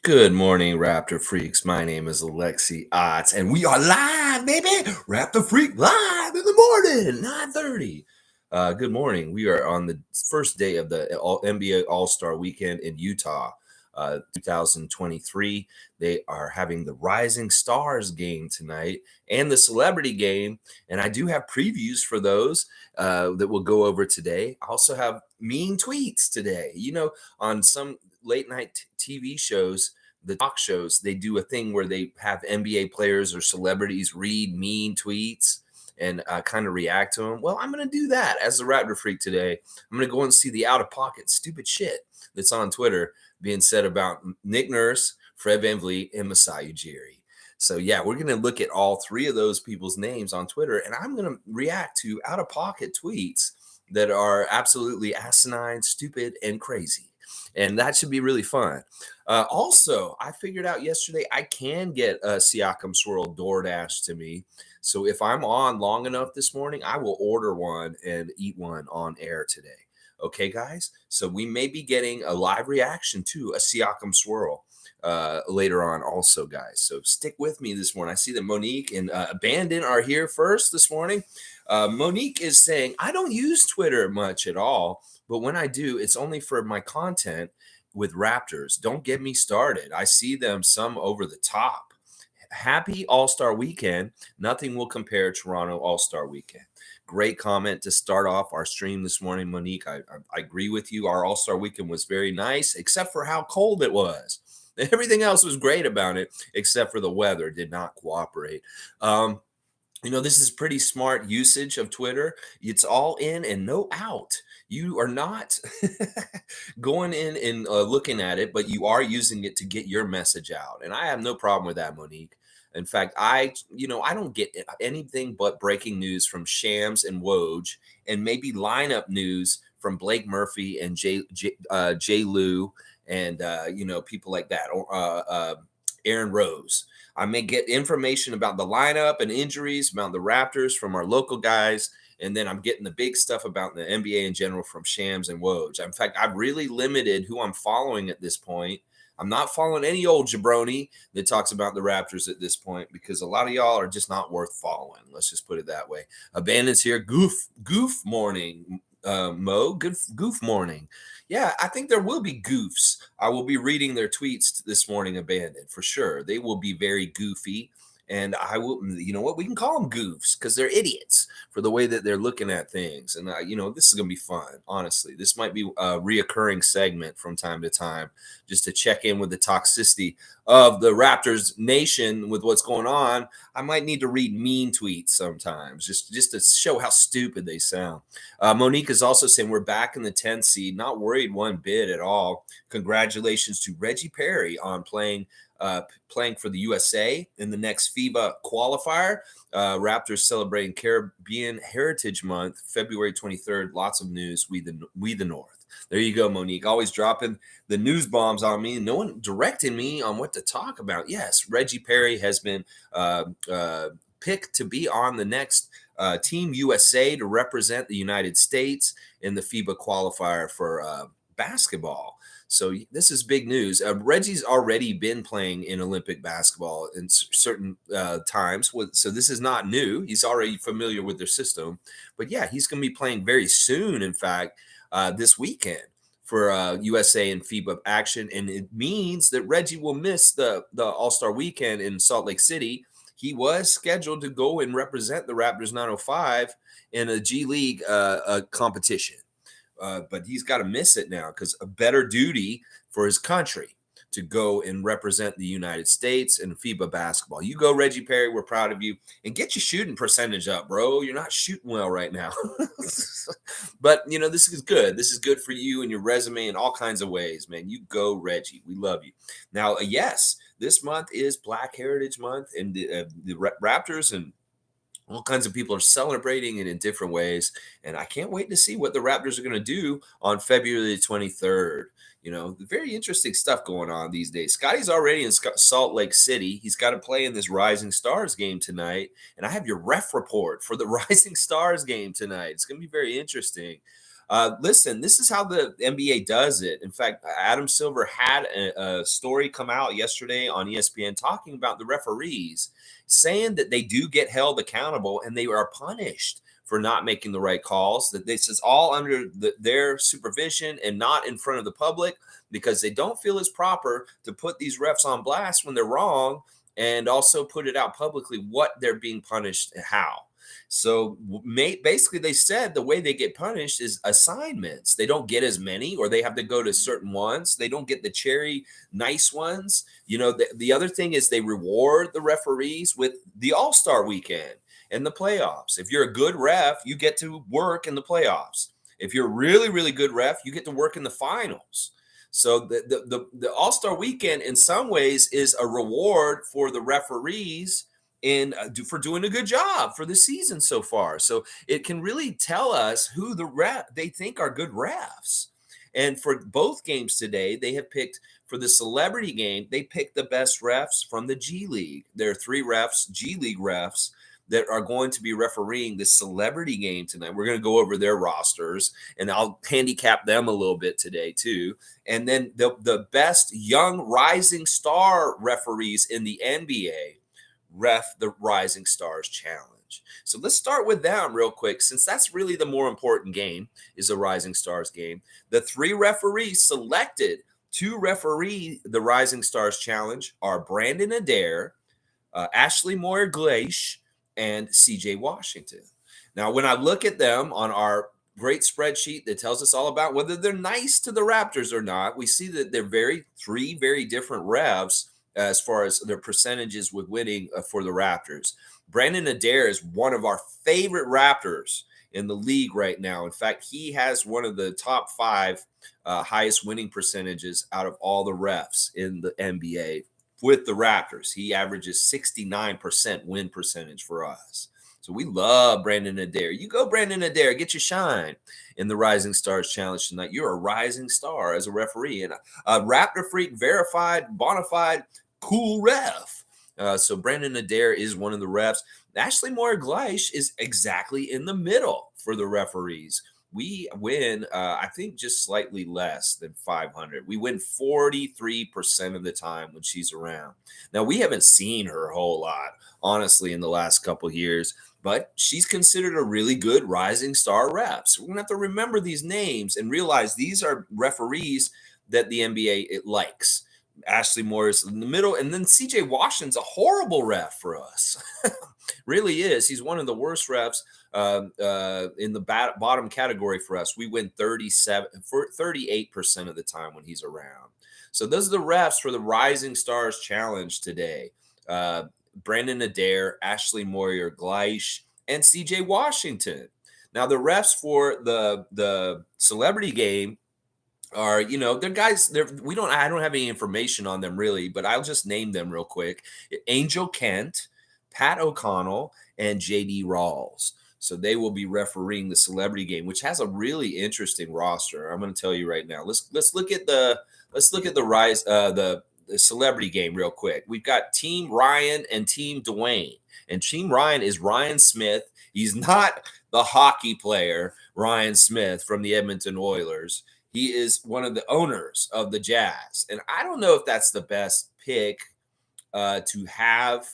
Good morning, Raptor Freaks. My name is Alexi Otts, and we are live, baby. Raptor Freak live in the morning, 9:30. Good morning. We are on the first day of the NBA All-Star Weekend in Utah, 2023. They are having the Rising Stars game tonight and the Celebrity game, and I do have previews for those that we'll go over today. I also have mean tweets today. On some late night TV shows, the talk shows, they do a thing where they have NBA players or celebrities read mean tweets and kind of react to them. Well, I'm going to do that as the Raptor Freak today. I'm going to go and see the out-of-pocket stupid shit that's on Twitter being said about Nick Nurse, Fred VanVleet, and Masai Ujiri. So, yeah, we're going to look at all three of those people's names on Twitter, and I'm going to react to out-of-pocket tweets that are absolutely asinine, stupid, and crazy. And that should be really fun. Also, I figured out yesterday I can get a Siakam swirl DoorDash to me. So if I'm on long enough this morning, I will order one and eat one on air today. Okay, guys? So we may be getting a live reaction to a Siakam swirl later on also, guys. So stick with me this morning. I see that Monique and Abandon are here first this morning. Monique is saying, I don't use Twitter much at all, but when I do, it's only for my content with Raptors. Don't get me started. I see them some over the top. Happy All-Star Weekend. Nothing will compare Toronto All-Star Weekend. Great comment to start off our stream this morning, Monique. I agree with you. Our All-Star Weekend was very nice, except for how cold it was. Everything else was great about it, except for the weather did not cooperate. This is pretty smart usage of Twitter. It's all in and no out. You are not going in and looking at it, but you are using it to get your message out. And I have no problem with that, Monique. In fact, I don't get anything but breaking news from Shams and Woj, and maybe lineup news from Blake Murphy and J. Lou and people like that, or Aaron Rose. I may get information about the lineup and injuries about the Raptors from our local guys, and then I'm getting the big stuff about the NBA in general from Shams and Woj. In fact, I've really limited who I'm following at this point. I'm not following any old jabroni that talks about the Raptors at this point because a lot of y'all are just not worth following. Let's just put it that way. Abandon's here. Goof morning. Mo, good goof morning. Yeah, I think there will be goofs. I will be reading their tweets this morning, Abandoned, for sure. They will be very goofy. And I will, you know what, we can call them goofs because they're idiots for the way that they're looking at things. And, this is going to be fun, honestly. This might be a reoccurring segment from time to time just to check in with the toxicity of the Raptors nation with what's going on. I might need to read mean tweets sometimes just to show how stupid they sound. Monique is also saying we're back in the 10th seed. Not worried one bit at all. Congratulations to Reggie Perry on playing for the USA in the next FIBA qualifier. Raptors celebrating Caribbean Heritage Month, February 23rd. Lots of news. We the North. There you go, Monique. Always dropping the news bombs on me. No one directing me on what to talk about. Yes, Reggie Perry has been picked to be on the next Team USA to represent the United States in the FIBA qualifier for basketball. So this is big news. Reggie's already been playing in Olympic basketball in certain times. So this is not new. He's already familiar with their system. But yeah, he's going to be playing very soon, in fact, this weekend for USA and FIBA action. And it means that Reggie will miss the All-Star weekend in Salt Lake City. He was scheduled to go and represent the Raptors 905 in a G League competition. But he's got to miss it now because a better duty for his country to go and represent the United States in FIBA basketball. You go, Reggie Perry. We're proud of you. And get your shooting percentage up, bro. You're not shooting well right now. But, this is good. This is good for you and your resume in all kinds of ways, man. You go, Reggie. We love you. Now, yes, this month is Black Heritage Month, and the Raptors and all kinds of people are celebrating it in different ways. And I can't wait to see what the Raptors are going to do on February 23rd. Very interesting stuff going on these days. Scotty's already in Salt Lake City. He's got to play in this Rising Stars game tonight. And I have your ref report for the Rising Stars game tonight. It's going to be very interesting. Listen, this is how the NBA does it. In fact, Adam Silver had a story come out yesterday on ESPN talking about the referees, saying that they do get held accountable and they are punished for not making the right calls. That this is all under their supervision and not in front of the public, because they don't feel it's proper to put these refs on blast when they're wrong, and also put it out publicly what they're being punished and how. So basically, they said the way they get punished is assignments. They don't get as many, or they have to go to certain ones. They don't get the cherry nice ones. The other thing is they reward the referees with the All-Star weekend and the playoffs. If you're a good ref, you get to work in the playoffs. If you're a really, really good ref, you get to work in the finals. So the All-Star weekend in some ways is a reward for the referees for doing a good job for the season so far. So it can really tell us who they think are good refs. And for both games today, they have picked, for the celebrity game, they picked the best refs from the G League. There are 3 refs, G League refs, that are going to be refereeing the celebrity game tonight. We're going to go over their rosters, and I'll handicap them a little bit today too. And then the best young rising star referees in the NBA ref the Rising Stars Challenge. So let's start with them real quick, since that's really the more important game, is the Rising Stars game. The 3 referees selected to referee the Rising Stars Challenge are Brandon Adair, Ashley Moyer-Gleish, and CJ Washington. Now, when I look at them on our great spreadsheet that tells us all about whether they're nice to the Raptors or not, we see that they're 3 very different refs as far as their percentages with winning for the Raptors. Brandon Adair is one of our favorite Raptors in the league right now. In fact, he has one of the top 5 highest winning percentages out of all the refs in the NBA with the Raptors. He averages 69% win percentage for us. So we love Brandon Adair. You go, Brandon Adair, get your shine in the Rising Stars Challenge tonight. You're a rising star as a referee and a Raptor Freak verified, bona fide, cool ref. So Brandon Adair is one of the refs. Ashley Moyer-Gleish is exactly in the middle for the referees. We win, I think, just slightly less than 500. We win 43% of the time when she's around. Now, we haven't seen her a whole lot, honestly, in the last couple of years, but she's considered a really good rising star ref. So we're going to have to remember these names and realize these are referees that the NBA likes. Ashley Moore's in the middle, and then CJ Washington's a horrible ref for us. Really is. He's one of the worst refs in the bottom category for us. We win 38% of the time when he's around. So those are the refs for the Rising Stars Challenge today. Brandon Adair, Ashley Moyer-Gleish, and CJ Washington. Now the refs for the celebrity game are, they're guys, I don't have any information on them really, but I'll just name them real quick. Angel Kent, Pat O'Connell, and JD Rawls. So they will be refereeing the celebrity game, which has a really interesting roster. I'm going to tell you right now. Let's look at the celebrity game real quick. We've got Team Ryan and Team Dwayne. And Team Ryan is Ryan Smith. He's not the hockey player Ryan Smith from the Edmonton Oilers. He is one of the owners of the Jazz. And I don't know if that's the best pick to have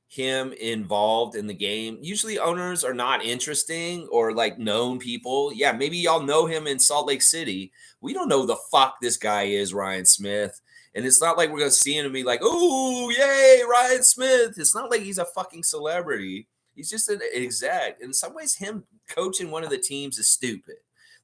him involved in the game. Usually owners are not interesting or like known people. Yeah, maybe y'all know him in Salt Lake City. We don't know who the fuck this guy is, Ryan Smith. And it's not like we're going to see him and be like, oh, yay, Ryan Smith. It's not like he's a fucking celebrity. He's just an exec. In some ways, him coaching one of the teams is stupid.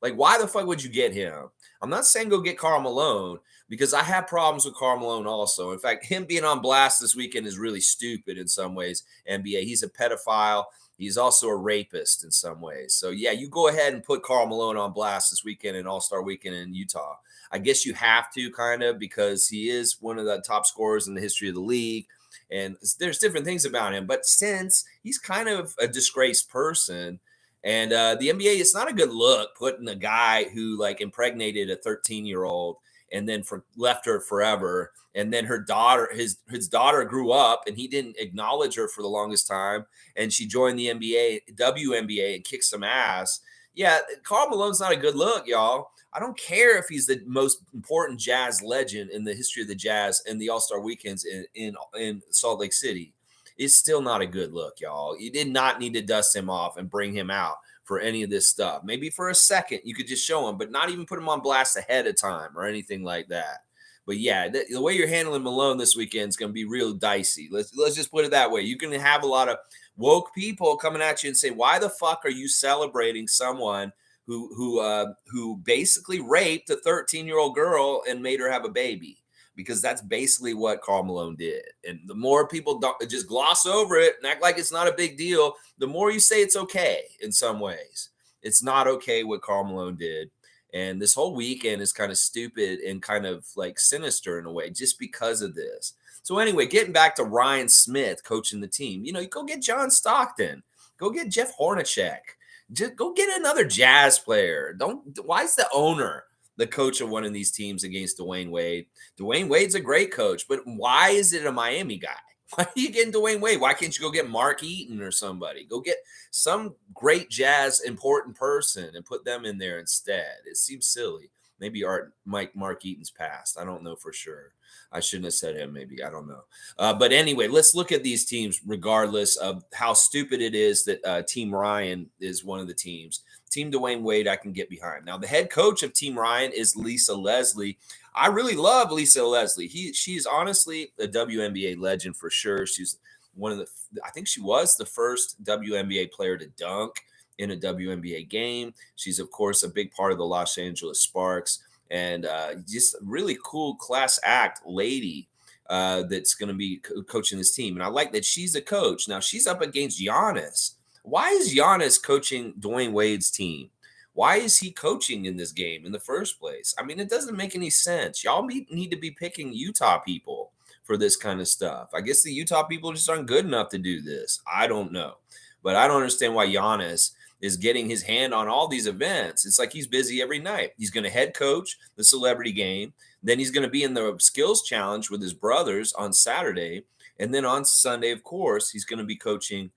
Like, why the fuck would you get him? I'm not saying go get Karl Malone, because I have problems with Karl Malone also. In fact, him being on blast this weekend is really stupid in some ways, NBA. He's a pedophile. He's also a rapist in some ways. So, yeah, you go ahead and put Karl Malone on blast this weekend and All-Star weekend in Utah. I guess you have to, kind of, because he is one of the top scorers in the history of the league. And there's different things about him. But since he's kind of a disgraced person, and the NBA, it's not a good look putting a guy who like impregnated a 13-year-old and then left her forever. And then her daughter, his daughter grew up and he didn't acknowledge her for the longest time. And she joined the NBA, WNBA, and kicked some ass. Yeah, Karl Malone's not a good look, y'all. I don't care if he's the most important Jazz legend in the history of the Jazz and the All-Star weekends in Salt Lake City. It's still not a good look, y'all. You did not need to dust him off and bring him out for any of this stuff. Maybe for a second you could just show him, but not even put him on blast ahead of time or anything like that. But yeah, the way you're handling Malone this weekend is going to be real dicey. Let's just put it that way. You can have a lot of woke people coming at you and say, "Why the fuck are you celebrating someone who basically raped a 13-year-old girl and made her have a baby?" Because that's basically what Karl Malone did. And the more people don't just gloss over it and act like it's not a big deal, the more you say it's okay in some ways. It's not okay what Karl Malone did. And this whole weekend is kind of stupid and kind of like sinister in a way just because of this. So anyway, getting back to Ryan Smith coaching the team, you go get John Stockton, go get Jeff Hornacek, just go get another Jazz player. Why is the owner the coach of one of these teams against Dwayne Wade? Dwayne Wade's a great coach, but why is it a Miami guy? Why are you getting Dwayne Wade? Why can't you go get Mark Eaton or somebody? Go get some great Jazz important person and put them in there instead. It seems silly. Maybe Mark Eaton's passed. I don't know for sure. I shouldn't have said him. Maybe. I don't know. But anyway, let's look at these teams regardless of how stupid it is that Team Ryan is one of the teams. Team Dwayne Wade, I can get behind. Now, the head coach of Team Ryan is Lisa Leslie. I really love Lisa Leslie. She's honestly a WNBA legend for sure. She's I think she was the first WNBA player to dunk in a WNBA game. She's, of course, a big part of the Los Angeles Sparks and just a really cool class act lady that's going to be coaching this team. And I like that she's a coach. Now, she's up against Giannis. Why is Giannis coaching Dwayne Wade's team? Why is he coaching in this game in the first place? I mean, it doesn't make any sense. Y'all need to be picking Utah people for this kind of stuff. I guess the Utah people just aren't good enough to do this. I don't know. But I don't understand why Giannis is getting his hand on all these events. It's like he's busy every night. He's going to head coach the celebrity game. Then he's going to be in the skills challenge with his brothers on Saturday. And then on Sunday, of course, he's going to be coaching.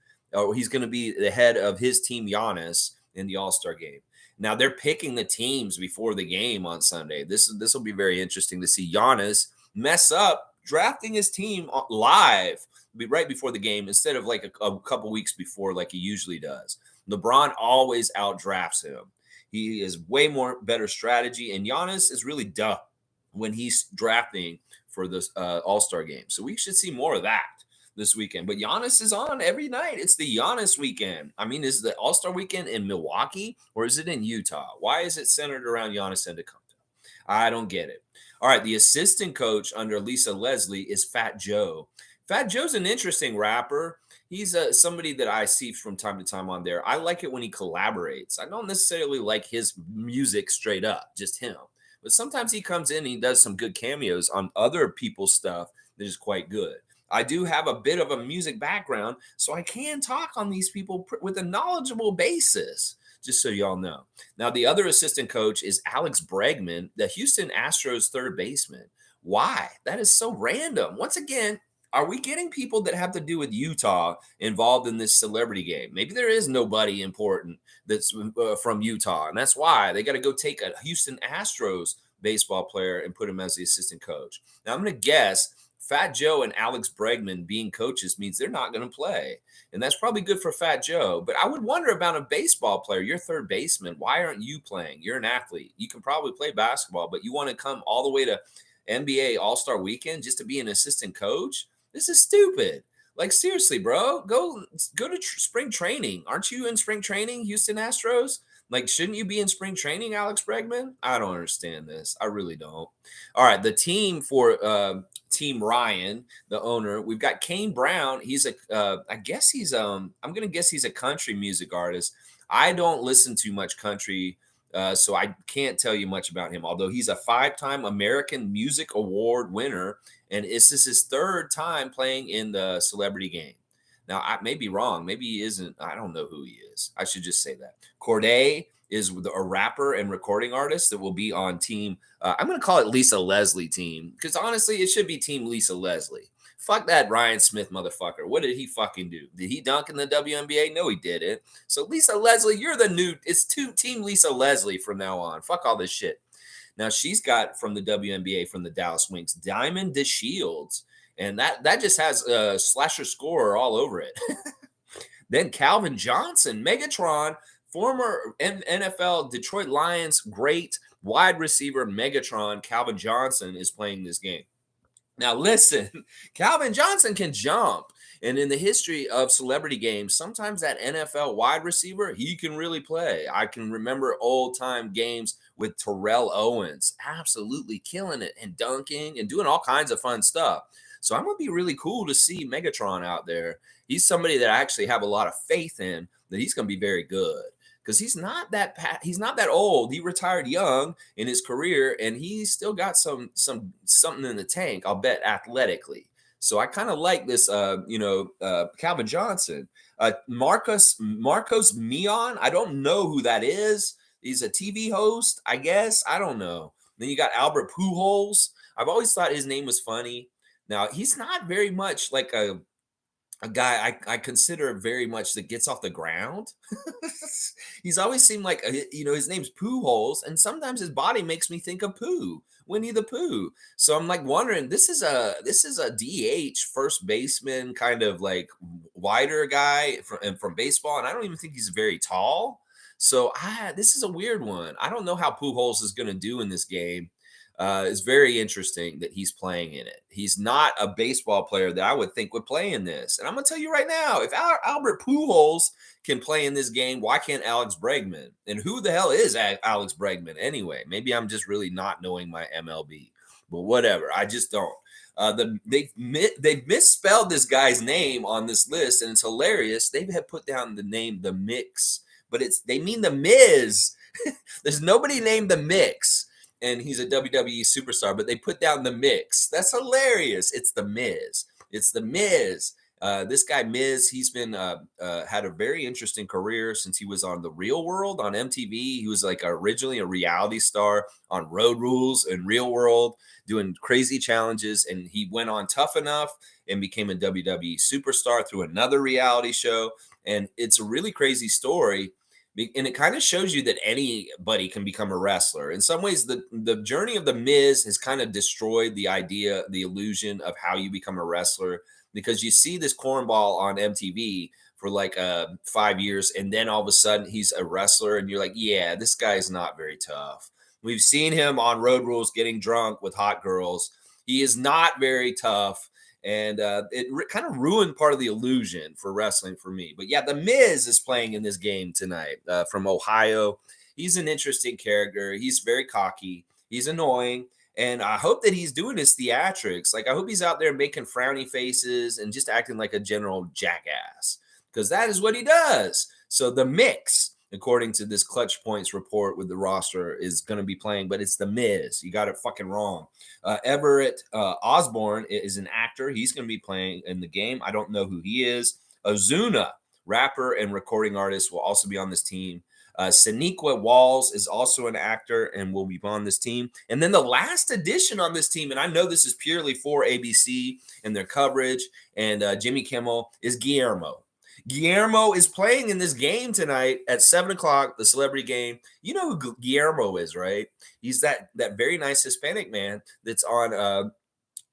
He's going to be the head of his team, Giannis, in the All-Star game. Now, they're picking the teams before the game on Sunday. This will be very interesting to see Giannis mess up drafting his team live right before the game instead of like a couple weeks before like he usually does. LeBron always outdrafts him. He is way more better strategy, and Giannis is really dumb when he's drafting for this All-Star game. So we should see more of that this weekend. But Giannis is on every night. It's the Giannis weekend. I mean, is the All-Star weekend in Milwaukee or is it in Utah? Why is it centered around Giannis Antetokounmpo? I don't get it. All right, the assistant coach under Lisa Leslie is Fat Joe. Fat Joe's an interesting rapper. He's somebody that I see from time to time on there. I like it when he collaborates. I don't necessarily like his music straight up, just him. But sometimes he comes in and he does some good cameos on other people's stuff that is quite good. I do have a bit of a music background, so I can talk on these people with a knowledgeable basis, just so y'all know. Now, the other assistant coach is Alex Bregman, the Houston Astros third baseman. Why? That is so random. Once again, are we getting people that have to do with Utah involved in this celebrity game? Maybe there is nobody important that's from Utah, and that's why they got to go take a Houston Astros baseball player and put him as the assistant coach. Now, I'm going to guess Fat Joe and Alex Bregman being coaches means they're not going to play. And that's probably good for Fat Joe. But I would wonder about a baseball player. You're third baseman. Why aren't you playing? You're an athlete. You can probably play basketball, but you want to come all the way to NBA All-Star Weekend just to be an assistant coach? This is stupid. Like, seriously, bro, go to spring training. Aren't you in spring training, Houston Astros? Like, shouldn't you be in spring training, Alex Bregman? I don't understand this. I really don't. All right, the team for Team Ryan, the owner, we've got Kane Brown. He's I guess he's I'm gonna guess he's a country music artist. I don't listen to much country, so I can't tell you much about him. Although he's a 5-time American Music Award winner, and this is his third time playing in the celebrity game. Now, I may be wrong. Maybe he isn't. I don't know who he is. I should just say that. Corday is a rapper and recording artist that will be on team. I'm going to call it Lisa Leslie team because honestly, it should be team Lisa Leslie. Fuck that Ryan Smith motherfucker. What did he fucking do? Did he dunk in the WNBA? No, he didn't. So Lisa Leslie, you're the new. It's team Lisa Leslie from now on. Fuck all this shit. Now she's got from the WNBA from the Dallas Wings, Diamond DeShields, and that just has a slasher scorer all over it. Then Calvin Johnson, Megatron, former NFL Detroit Lions great wide receiver Megatron Calvin Johnson is playing this game. Now, listen, Calvin Johnson can jump. And in the history of celebrity games, sometimes that NFL wide receiver, he can really play. I can remember old time games with Terrell Owens, absolutely killing it and dunking and doing all kinds of fun stuff. So I'm going to be really cool to see Megatron out there. He's somebody that I actually have a lot of faith in that he's going to be very good because he's not that old. He retired young in his career, and he's still got something in the tank. I'll bet athletically. So I kind of like this, Calvin Johnson, Marcos Mion. I don't know who that is. He's a TV host, I guess. I don't know. Then you got Albert Pujols. I've always thought his name was funny. Now he's not very much like a guy I consider very much that gets off the ground. He's always seemed like, his name's Pujols, and sometimes his body makes me think of Pooh, Winnie the Pooh. So I'm like wondering, this is a DH first baseman kind of like wider guy from baseball, and I don't even think he's very tall. So this is a weird one. I don't know how Pujols is going to do in this game. It's very interesting that he's playing in it. He's not a baseball player that I would think would play in this. And I'm going to tell you right now, if Albert Pujols can play in this game, why can't Alex Bregman? And who the hell is Alex Bregman anyway? Maybe I'm just really not knowing my MLB, but whatever. I just don't. They've misspelled this guy's name on this list, and it's hilarious. They have put down the name The Mix, but they mean The Miz. There's nobody named The Mix. And he's a WWE superstar, but they put down The Mix. That's hilarious. It's The Miz. It's The Miz. This guy Miz, he's been had a very interesting career since he was on The Real World on MTV. He was like originally a reality star on Road Rules and Real World, doing crazy challenges, and he went on Tough Enough and became a WWE superstar through another reality show. And it's a really crazy story. And it kind of shows you that anybody can become a wrestler. In some ways, the journey of The Miz has kind of destroyed the idea, the illusion of how you become a wrestler, because you see this cornball on MTV for like 5 years, and then all of a sudden he's a wrestler, and you're like, yeah, this guy's not very tough. We've seen him on Road Rules getting drunk with hot girls. He is not very tough. And it kind of ruined part of the illusion for wrestling for me. But yeah, The Miz is playing in this game tonight from Ohio. He's an interesting character. He's very cocky. He's annoying. And I hope that he's doing his theatrics. Like, I hope he's out there making frowny faces and just acting like a general jackass, because that is what he does. So The Mix, according to this Clutch Points report with the roster, is going to be playing, but it's The Miz. You got it fucking wrong. Everett Osborne is an actor. He's going to be playing in the game. I don't know who he is. Ozuna, rapper and recording artist, will also be on this team. Saniqua Walls is also an actor and will be on this team. And then the last addition on this team, and I know this is purely for ABC and their coverage and Jimmy Kimmel, is Guillermo. Guillermo is playing in this game tonight at 7 o'clock, the celebrity game. You know who Guillermo is, right? He's that very nice Hispanic man that's on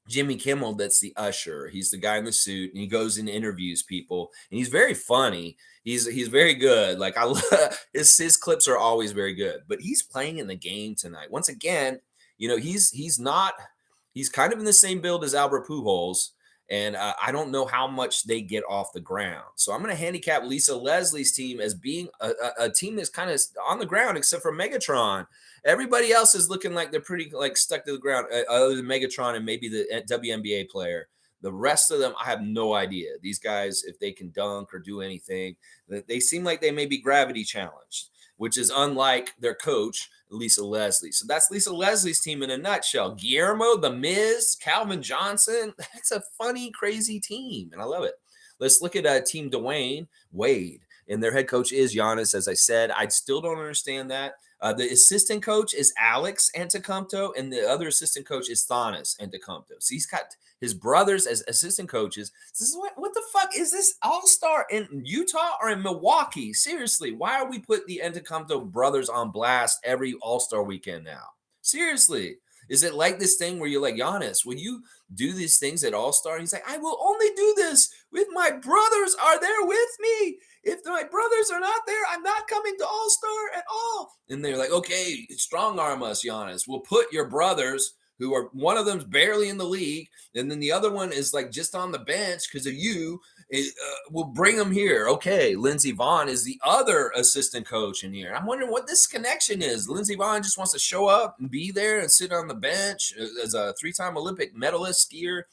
Jimmy Kimmel. That's the usher. He's the guy in the suit, and he goes and interviews people, and he's very funny. He's very good. Like, I love his clips are always very good. But he's playing in the game tonight. Once again, he's kind of in the same build as Albert Pujols. And I don't know how much they get off the ground. So I'm going to handicap Lisa Leslie's team as being a team that's kind of on the ground, except for Megatron. Everybody else is looking like they're pretty like stuck to the ground, other than Megatron and maybe the WNBA player. The rest of them, I have no idea. These guys, if they can dunk or do anything, they seem like they may be gravity challenged, which is unlike their coach, Lisa Leslie. So that's Lisa Leslie's team in a nutshell. Guillermo, The Miz, Calvin Johnson. That's a funny, crazy team, and I love it. Let's look at Team Dwayne Wade, and their head coach is Giannis, as I said. I still don't understand that. The assistant coach is Alex Antetokounmpo, and the other assistant coach is Thanos Antetokounmpo. So he's got his brothers as assistant coaches. This is what the fuck is this All-Star in Utah or in Milwaukee? Seriously, why are we putting the Antetokounmpo brothers on blast every All-Star weekend now? Seriously. Is it like this thing where you're like, Giannis, will you do these things at All-Star? He's like, I will only do this with my brothers are there with me. If my brothers are not there, I'm not coming to All-Star at all. And they're like, okay, strong arm us, Giannis. We'll put your brothers, who are one of them's barely in the league, and then the other one is like just on the bench because of you. We'll bring them here. Okay, Lindsey Vonn is the other assistant coach in here. I'm wondering what this connection is. Lindsey Vonn just wants to show up and be there and sit on the bench as a 3-time Olympic medalist skier.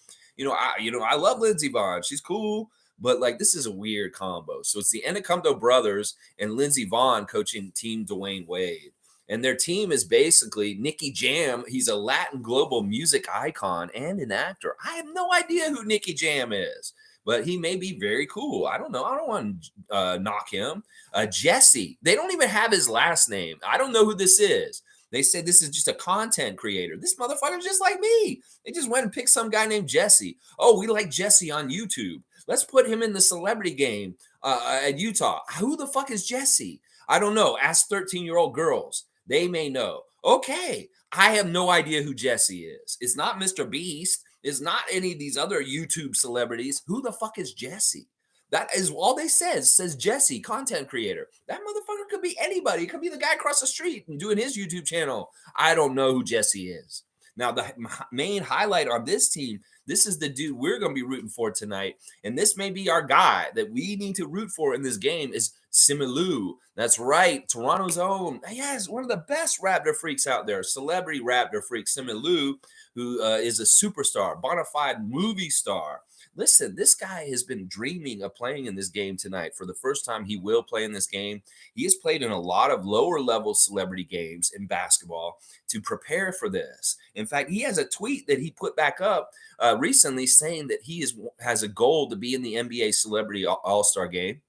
I love Lindsey Vonn. She's cool. But like this is a weird combo. So it's the Antetokounmpo brothers and Lindsey Vonn coaching Team Dwayne Wade. And their team is basically Nicky Jam. He's a Latin global music icon and an actor. I have no idea who Nicky Jam is, but he may be very cool. I don't know. I don't want to knock him. Jesse. They don't even have his last name. I don't know who this is. They say this is just a content creator. This motherfucker's just like me. They just went and picked some guy named Jesse. Oh, we like Jesse on YouTube. Let's put him in the celebrity game at Utah. Who the fuck is Jesse? I don't know. Ask 13-year-old girls. They may know. Okay, I have no idea who Jesse is. It's not Mr. Beast. It's not any of these other YouTube celebrities. Who the fuck is Jesse? That is all they says Jesse, content creator. That motherfucker could be anybody. It could be the guy across the street and doing his YouTube channel. I don't know who Jesse is. Now, the main highlight on this team, this is the dude we're going to be rooting for tonight. And this may be our guy that we need to root for in this game is Simu Liu. That's right. Toronto's own. Yes, one of the best Raptor freaks out there. Celebrity Raptor freak, Simu Liu, who is a superstar, bona fide movie star. Listen, this guy has been dreaming of playing in this game tonight. For the first time, he will play in this game. He has played in a lot of lower level celebrity games in basketball to prepare for this. In fact, he has a tweet that he put back up recently saying that he has a goal to be in the NBA Celebrity All-Star game.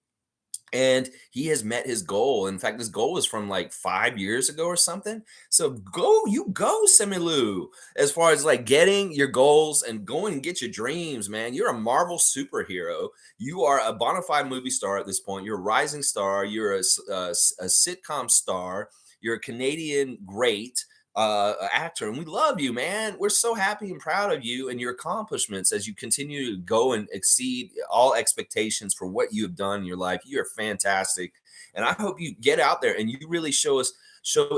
And he has met his goal. In fact, this goal was from like 5 years ago or something. So go, Simu Liu, as far as like getting your goals and going and get your dreams, man. You're a Marvel superhero. You are a bona fide movie star at this point. You're a rising star. You're a sitcom star. You're a Canadian great actor, and we love you, man. We're so happy and proud of you and your accomplishments as you continue to go and exceed all expectations for what you have done in your life. You're fantastic, and I hope you get out there and you really show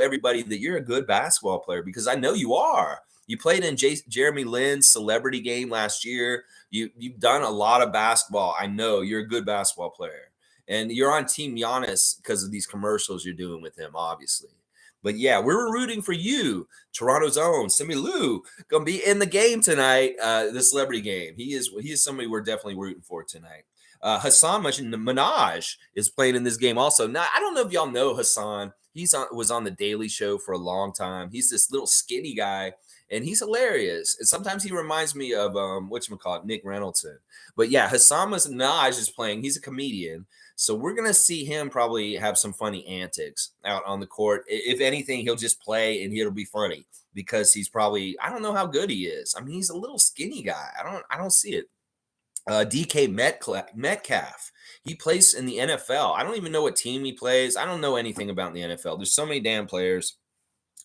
everybody that you're a good basketball player, because I know you are. You played in Jeremy Lin's celebrity game last year. You've done a lot of basketball. I know you're a good basketball player, and you're on Team Giannis because of these commercials you're doing with him, obviously. But yeah, we're rooting for you, Toronto's own Simu Liu, gonna be in the game tonight, the celebrity game. He is somebody we're definitely rooting for tonight. Hassan Minaj is playing in this game also. Now, I don't know if y'all know Hassan. Was on the Daily Show for a long time. He's this little skinny guy, and he's hilarious. And sometimes he reminds me of Nick Reynoldson. But yeah, Hassan Minaj is playing. He's a comedian. So we're going to see him probably have some funny antics out on the court. If anything, he'll just play and it'll be funny because he's probably, I don't know how good he is. I mean, he's a little skinny guy. I don't see it. DK Metcalf. He plays in the NFL. I don't even know what team he plays. I don't know anything about the NFL. There's so many damn players.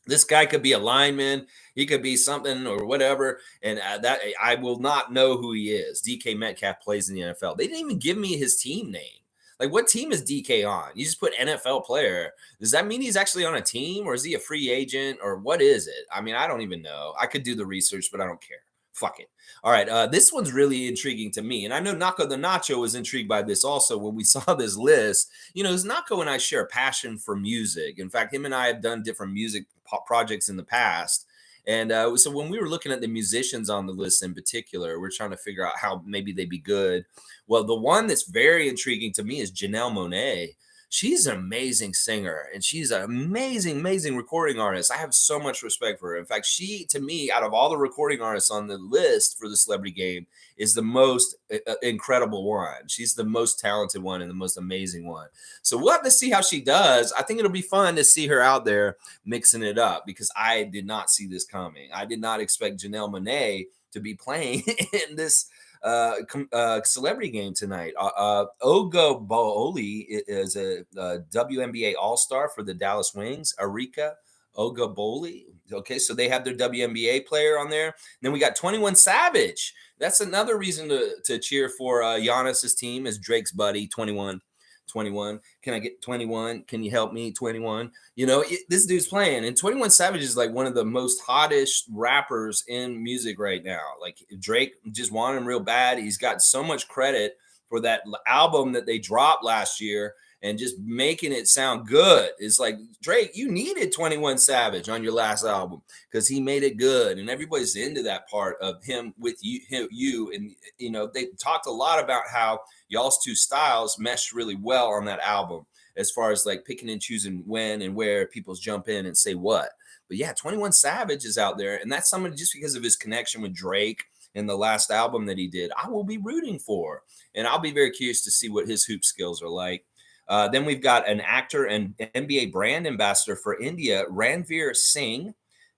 This guy could be a lineman. He could be something or whatever. And that I will not know who he is. DK Metcalf plays in the NFL. They didn't even give me his team name. Like, what team is DK on? You just put NFL player. Does that mean he's actually on a team, or is he a free agent, or what is it? I mean, I don't even know. I could do the research, but I don't care. Fuck it. All right. This one's really intriguing to me. And I know Naco the Nacho was intrigued by this also when we saw this list. You know, Naco and I share a passion for music. In fact, him and I have done different music projects in the past. And so when we were looking at the musicians on the list in particular, we're trying to figure out how maybe they'd be good. Well, the one that's very intriguing to me is Janelle Monáe. She's an amazing singer, and she's an amazing, amazing recording artist. I have so much respect for her. In fact, she, to me, out of all the recording artists on the list for the celebrity game, is the most incredible one. She's the most talented one and the most amazing one. So we'll have to see how she does. I think it'll be fun to see her out there mixing it up, because I did not see this coming. I did not expect Janelle Monáe to be playing in this celebrity game tonight. Oga Bowley is a WNBA All-Star for the Dallas Wings. Arika Oga Bowley. Okay, so they have their WNBA player on there. And then we got 21 Savage. That's another reason to cheer for Giannis's team, is Drake's buddy, 21. 21. Can I get 21? Can you help me? 21. You know, this dude's playing, and 21 Savage is like one of the most hottest rappers in music right now. Like, Drake just wanted him real bad. He's got so much credit for that album that they dropped last year and just making it sound good. It's like, Drake, you needed 21 Savage on your last album because he made it good, and everybody's into that part of him with you. And you know, they talked a lot about how y'all's two styles meshed really well on that album, as far as like picking and choosing when and where people jump in and say what. But yeah, 21 Savage is out there, and that's somebody, just because of his connection with Drake in the last album that he did, I will be rooting for, and I'll be very curious to see what his hoop skills are like. Then we've got an actor and NBA brand ambassador for India, Ranveer Singh.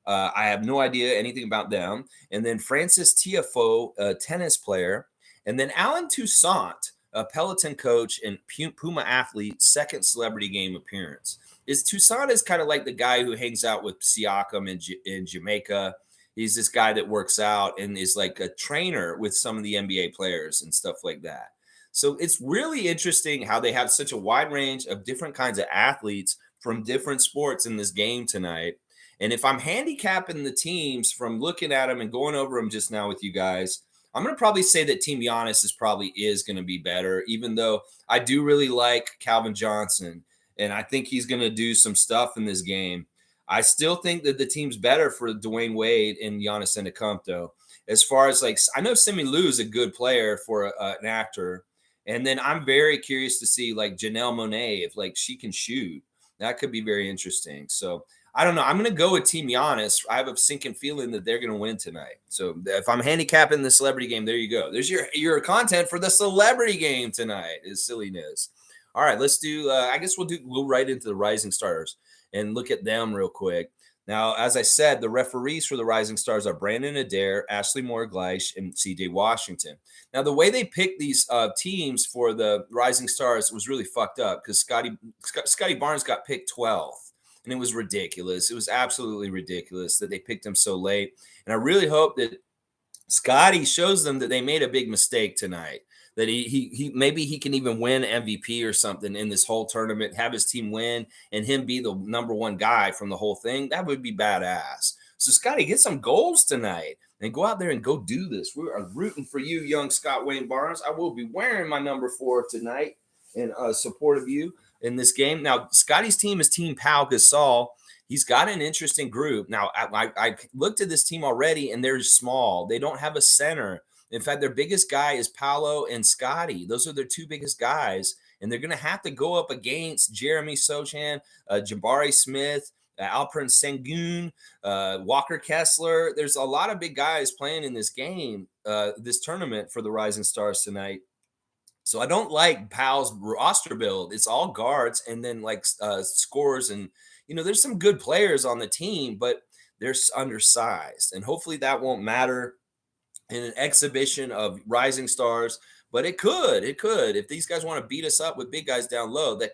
I have no idea anything about them. And then Francis Tiafoe, a tennis player. And then Alan Toussaint, a Peloton coach and Puma athlete, second celebrity game appearance. Toussaint is kind of like the guy who hangs out with Siakam in Jamaica. He's this guy that works out and is like a trainer with some of the NBA players and stuff like that. So it's really interesting how they have such a wide range of different kinds of athletes from different sports in this game tonight. And if I'm handicapping the teams from looking at them and going over them just now with you guys, I'm going to probably say that Team Giannis is going to be better, even though I do really like Calvin Johnson, and I think he's going to do some stuff in this game. I still think that the team's better for Dwayne Wade and Giannis Antetokounmpo. As far as, like, I know Simu Liu is a good player for an actor. And then I'm very curious to see, like, Janelle Monáe, if like she can shoot. That could be very interesting. So I don't know. I'm going to go with Team Giannis. I have a sinking feeling that they're going to win tonight. So if I'm handicapping the celebrity game, there you go. There's your content for the celebrity game tonight. Is silliness. All right, let's do. I guess we'll right into the Rising Stars and look at them real quick. Now, as I said, the referees for the Rising Stars are Brandon Adair, Ashley Moore-Gleish, and C.J. Washington. Now, the way they picked these teams for the Rising Stars was really fucked up, because Scottie Barnes got picked 12th, and it was ridiculous. It was absolutely ridiculous that they picked him so late. And I really hope that Scottie shows them that they made a big mistake tonight, that he maybe he can even win MVP or something in this whole tournament, have his team win, and him be the number one guy from the whole thing. That would be badass. So Scottie, get some goals tonight and go out there and go do this. We are rooting for you, young Scott Wayne Barnes. I will be wearing my number 4 tonight in support of you in this game. Now, Scottie's team is Team Pau Gasol. He's got an interesting group. Now, I looked at this team already, and they're small. They don't have a center. In fact, their biggest guy is Paolo and Scottie. Those are their two biggest guys, and they're going to have to go up against Jeremy Sochan, Jabari Smith, Alperen Sengun, Walker Kessler. There's a lot of big guys playing in this game, this tournament for the Rising Stars tonight. So I don't like Powell's roster build. It's all guards and then like scores, and there's some good players on the team, but they're undersized, and hopefully that won't matter in an exhibition of Rising Stars. But it could if these guys want to beat us up with big guys down low, that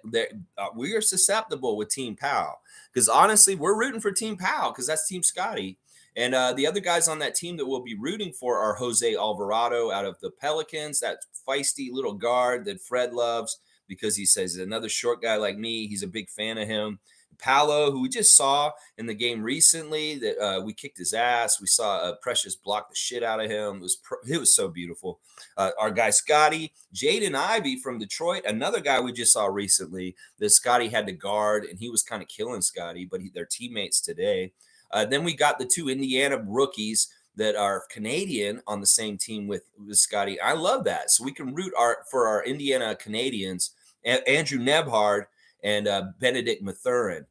we are susceptible with Team Powell, because honestly we're rooting for Team Powell because that's Team Scottie. And the other guys on that team that we'll be rooting for are Jose Alvarado out of the Pelicans, that feisty little guard that Fred loves because he says another short guy like me, he's a big fan of him. Paolo, who we just saw in the game recently, that we kicked his ass. We saw Precious block the shit out of him. It was so beautiful. Our guy Scottie, Jaden Ivey from Detroit, another guy we just saw recently that Scottie had to guard, and he was kind of killing Scottie, but they're teammates today. Then we got the two Indiana rookies that are Canadian on the same team with Scottie. I love that. So we can root for our Indiana Canadians, Andrew Nebhard and Benedict Mathurin.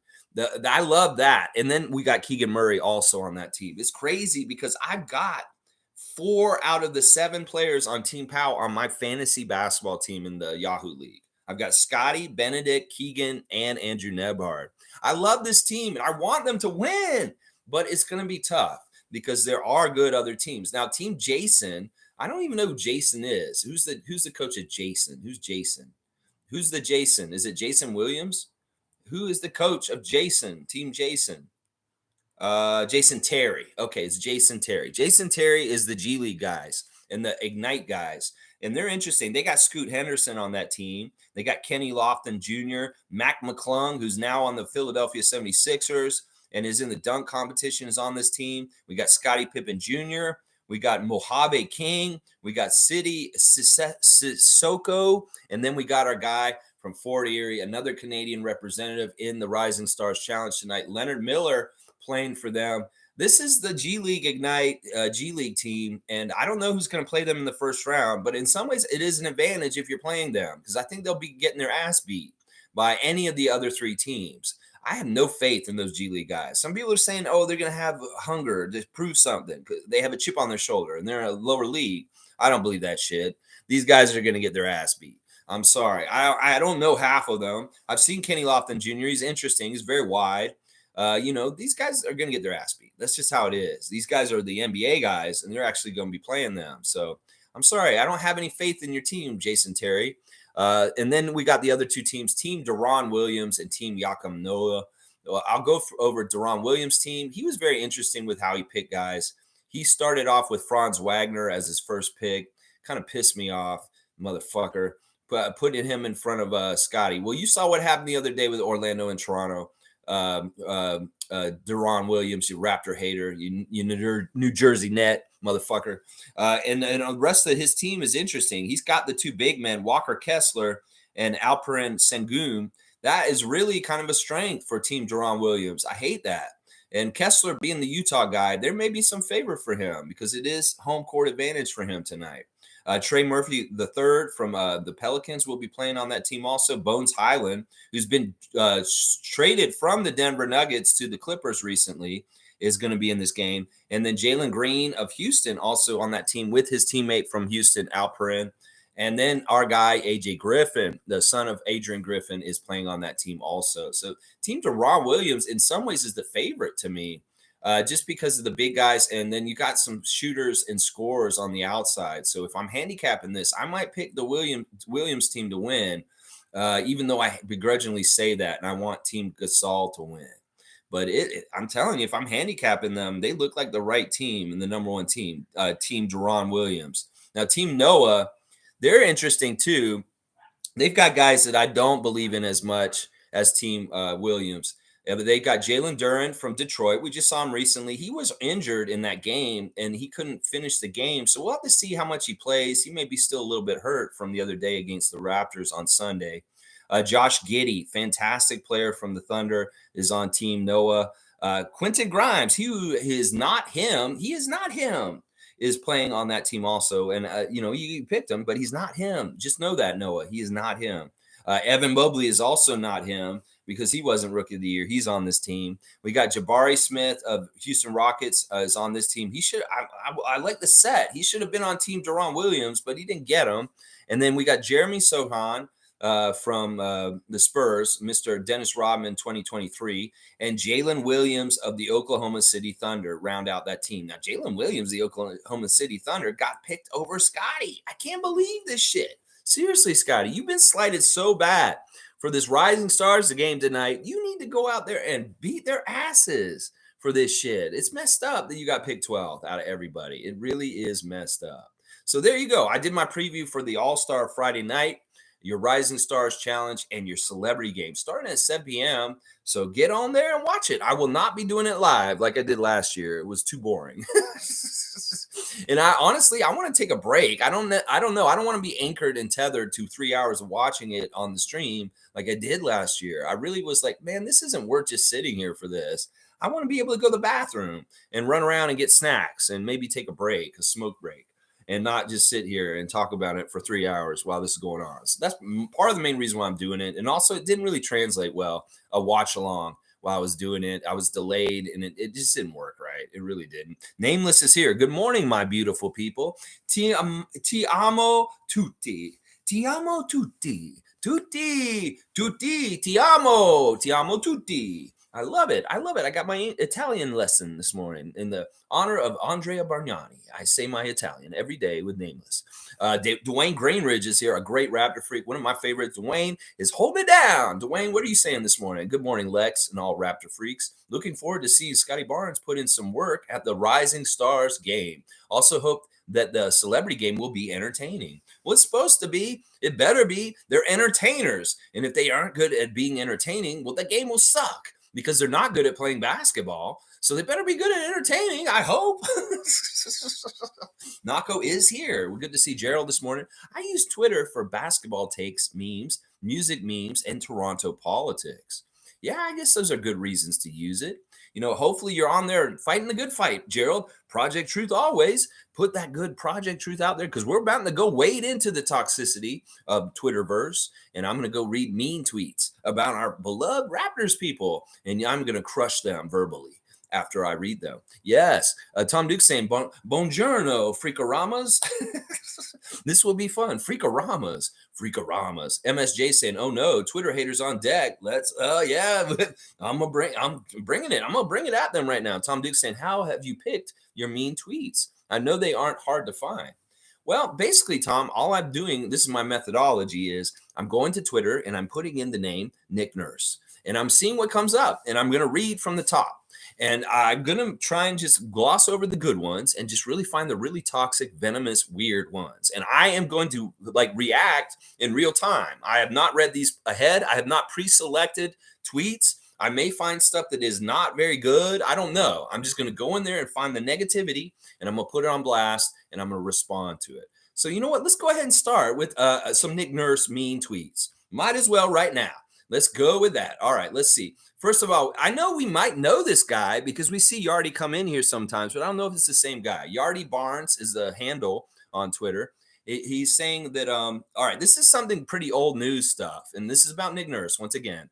I love that. And then we got Keegan Murray also on that team. It's crazy because I've got 4 out of the 7 players on Team Pow on my fantasy basketball team in the Yahoo League. I've got Scottie, Benedict, Keegan, and Andrew Nebhard. I love this team and I want them to win, but it's going to be tough because there are good other teams. Now, Team Jason, I don't even know who Jason is. Who's the coach of Jason? Who's Jason? Who's the Jason? Is it Jason Williams? Who is the coach of Jason? Team Jason. Jason Terry. Okay, it's Jason Terry. Jason Terry is the G League guys and the Ignite guys. And they're interesting. They got Scoot Henderson on that team. They got Kenny Lofton Jr., Mac McClung, who's now on the Philadelphia 76ers and is in the dunk competition, is on this team. We got Scottie Pippen Jr., we got Mojave King, we got City Sissoko, and then we got our guy from Fort Erie, another Canadian representative in the Rising Stars Challenge tonight, Leonard Miller, playing for them. This is the G League Ignite G League team, and I don't know who's going to play them in the first round, but in some ways it is an advantage if you're playing them because I think they'll be getting their ass beat by any of the other 3 teams. I have no faith in those G League guys. Some people are saying, oh, they're going to have hunger to prove something. They have a chip on their shoulder, and they're in a lower league. I don't believe that shit. These guys are going to get their ass beat. I'm sorry. I don't know half of them. I've seen Kenny Lofton Jr. He's interesting. He's very wide. These guys are going to get their ass beat. That's just how it is. These guys are the NBA guys, and they're actually going to be playing them. So I'm sorry. I don't have any faith in your team, Jason Terry. And then we got the other 2 teams, Team Deron Williams and Team Joakim Noah. I'll go over Deron Williams' team. He was very interesting with how he picked guys. He started off with Franz Wagner as his first pick. Kind of pissed me off, motherfucker. Putting him in front of Scottie. Well, you saw what happened the other day with Orlando and Toronto. Deron Williams, you Raptor hater, you New Jersey net motherfucker. And the rest of his team is interesting. He's got the 2 big men, Walker Kessler and Alperen Sengun. That is really kind of a strength for Team Deron Williams. I hate that. And Kessler being the Utah guy, there may be some favor for him because it is home court advantage for him tonight. Trey Murphy III from the Pelicans will be playing on that team also. Bones Highland, who's been traded from the Denver Nuggets to the Clippers recently, is going to be in this game. And then Jalen Green of Houston also on that team with his teammate from Houston, Alperen. And then our guy, AJ Griffin, the son of Adrian Griffin, is playing on that team also. So Team Deron Williams in some ways is the favorite to me. Just because of the big guys, and then you got some shooters and scorers on the outside. So if I'm handicapping this, I might pick the Williams team to win, even though I begrudgingly say that, and I want Team Gasol to win. But I'm telling you, if I'm handicapping them, they look like the right team and the number 1 team, Team Deron Williams. Now, Team Noah, they're interesting too. They've got guys that I don't believe in as much as Team Williams. Yeah, but they got Jalen Duren from Detroit. We just saw him recently. He was injured in that game, and he couldn't finish the game. So we'll have to see how much he plays. He may be still a little bit hurt from the other day against the Raptors on Sunday. Josh Giddey, fantastic player from the Thunder, is on Team Noah. Quentin Grimes, he is not him. He is not him. Is playing on that team also. And, you picked him, but he's not him. Just know that, Noah. He is not him. Evan Mobley is also not him because he wasn't Rookie of the Year. He's on this team. We got Jabari Smith of Houston Rockets is on this team. He should. I like the set. He should have been on Team Deron Williams, but he didn't get him. And then we got Jeremy Sohan from the Spurs, Mr. Dennis Rodman 2023, and Jalen Williams of the Oklahoma City Thunder round out that team. Now, Jalen Williams, the Oklahoma City Thunder, got picked over Scottie. I can't believe this shit. Seriously, Scottie, you've been slighted so bad for this Rising Stars game tonight. You need to go out there and beat their asses for this shit. It's messed up that you got picked 12th out of everybody. It really is messed up. So there you go. I did my preview for the All-Star Friday night, your Rising Stars Challenge, and your celebrity game starting at 7 p.m. So get on there and watch it. I will not be doing it live like I did last year. It was too boring. And I honestly want to take a break. I don't know. I don't want to be anchored and tethered to 3 hours of watching it on the stream like I did last year. I really was like, man, this isn't worth just sitting here for this. I want to be able to go to the bathroom and run around and get snacks and maybe take a break, a smoke break. and not just sit here and talk about it for 3 hours while this is going on. So that's part of the main reason why I'm doing it. And also, it didn't really translate well, a watch along while I was doing it. I was delayed, and it just didn't work right. It really didn't. Nameless is here. Good morning, my beautiful people. Ti amo tutti. Ti amo tutti. Tutti. Tutti. Ti amo. Ti amo tutti. I love it. I love it. I got my Italian lesson this morning in the honor of Andrea Bargnani. I say my Italian every day with Nameless. Dwayne Grainridge is here, a great Raptor freak. One of my favorites. Dwayne is holding it down. Dwayne, what are you saying this morning? Good morning, Lex and all Raptor freaks. Looking forward to seeing Scottie Barnes put in some work at the Rising Stars game. Also hope that the celebrity game will be entertaining. Well, it's supposed to be. It better be. They're entertainers. And if they aren't good at being entertaining, well, the game will suck, because they're not good at playing basketball. So they better be good at entertaining, I hope. Nako is here. We're good to see Gerald this morning. I use Twitter for basketball takes, memes, music memes, and Toronto politics. Yeah, I guess those are good reasons to use it. You know, hopefully you're on there fighting the good fight, Gerald. Project Truth always. Put that good Project Truth out there, because we're about to go wade into the toxicity of Twitterverse, and I'm going to go read mean tweets about our beloved Raptors people, and I'm going to crush them verbally after I read them. Yes. Tom Duke saying, Buongiorno, Freakoramas. This will be fun. Freakoramas. Freakoramas. MSJ saying, oh no, Twitter haters on deck. Let's, yeah, I'm bringing it. I'm going to bring it at them right now. Tom Duke saying, how have you picked your mean tweets? I know they aren't hard to find. Well, basically, Tom, all I'm doing, this is my methodology, is I'm going to Twitter and I'm putting in the name Nick Nurse, and I'm seeing what comes up, and I'm going to read from the top. And I'm going to try and just gloss over the good ones and just really find the really toxic, venomous, weird ones. And I am going to react in real time. I have not read these ahead. I have not pre-selected tweets. I may find stuff that is not very good. I don't know. I'm just going to go in there and find the negativity, and I'm going to put it on blast, and I'm going to respond to it. So you know what? Let's go ahead and start with some Nick Nurse mean tweets. Might as well right now. Let's go with that. All right, let's see. First of all, I know we might know this guy because we see Yardy come in here sometimes, but I don't know if it's the same guy. Yardy Barnes is the handle on Twitter. He's saying that, all right, this is something pretty old news stuff, and this is about Nick Nurse once again.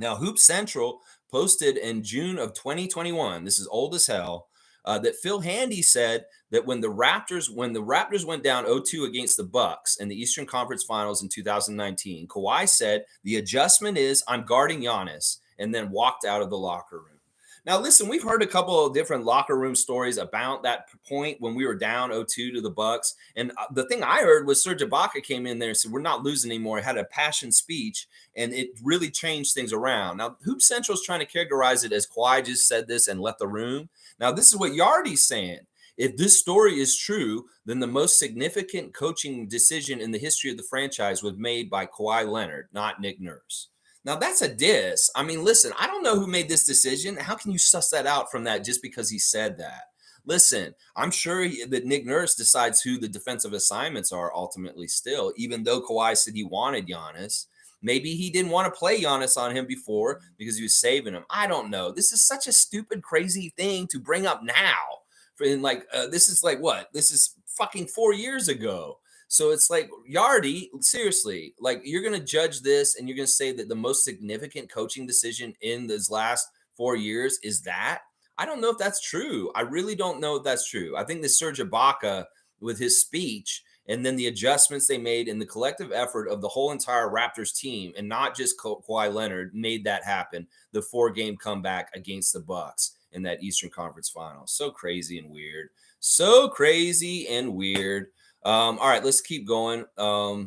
Now, Hoop Central posted in June of 2021, this is old as hell, that Phil Handy said that when the Raptors went down 0-2 against the Bucks in the Eastern Conference Finals in 2019, Kawhi said, the adjustment is I'm guarding Giannis, and then walked out of the locker room. Now, listen, we've heard a couple of different locker room stories about that point when we were down 0-2 to the Bucks. And the thing I heard was Serge Ibaka came in there and said, we're not losing anymore. It had a passion speech, and it really changed things around. Now, Hoop Central is trying to characterize it as Kawhi just said this and left the room. Now, this is what Yardy's saying. If this story is true, then the most significant coaching decision in the history of the franchise was made by Kawhi Leonard, not Nick Nurse. Now, that's a diss. I mean, listen, I don't know who made this decision. How can you suss that out from that just because he said that? Listen, I'm sure that Nick Nurse decides who the defensive assignments are ultimately still, even though Kawhi said he wanted Giannis. Maybe he didn't want to play Giannis on him before because he was saving him. I don't know. This is such a stupid, crazy thing to bring up now. This is like what? This is fucking 4 years ago. So it's like, Yardy, seriously, like you're going to judge this and you're going to say that the most significant coaching decision in this last 4 years is that? I don't know if that's true. I really don't know if that's true. I think that Serge Ibaka, with his speech and then the adjustments they made and the collective effort of the whole entire Raptors team, and not just Kawhi Leonard, made that happen. The 4-game comeback against the Bucks in that Eastern Conference Finals. So crazy and weird. So crazy and weird. All right, let's keep going. I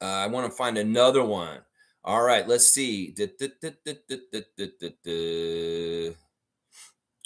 want to find another one. All right, let's see.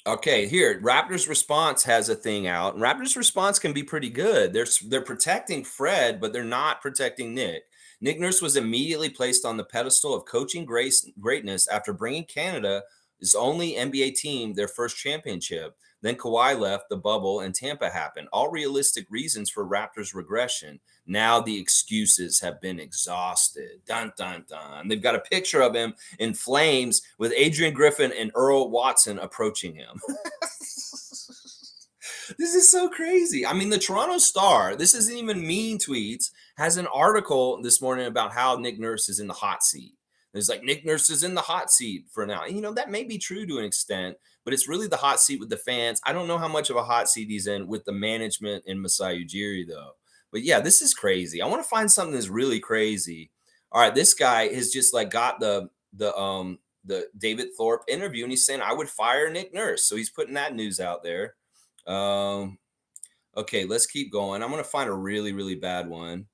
Okay, here, Raptors Response has a thing out. Raptors Response can be pretty good. They're protecting Fred, but they're not protecting Nick. Nick Nurse was immediately placed on the pedestal of coaching greatness after bringing Canada, his only NBA team, their first championship. Then Kawhi left, the bubble, and Tampa happened. All realistic reasons for Raptors regression. Now the excuses have been exhausted. Dun, dun, dun. They've got a picture of him in flames with Adrian Griffin and Earl Watson approaching him. This is so crazy. I mean, the Toronto Star, this isn't even mean tweets, has an article this morning about how Nick Nurse is in the hot seat. There's like Nick Nurse is in the hot seat for now. And, that may be true to an extent, but it's really the hot seat with the fans. I don't know how much of a hot seat he's in with the management and Masai Ujiri, though. But yeah, this is crazy. I want to find something that's really crazy. All right, this guy has just like got the David Thorpe interview, and he's saying I would fire Nick Nurse. So he's putting that news out there. Okay, let's keep going. I'm gonna find a really, really bad one.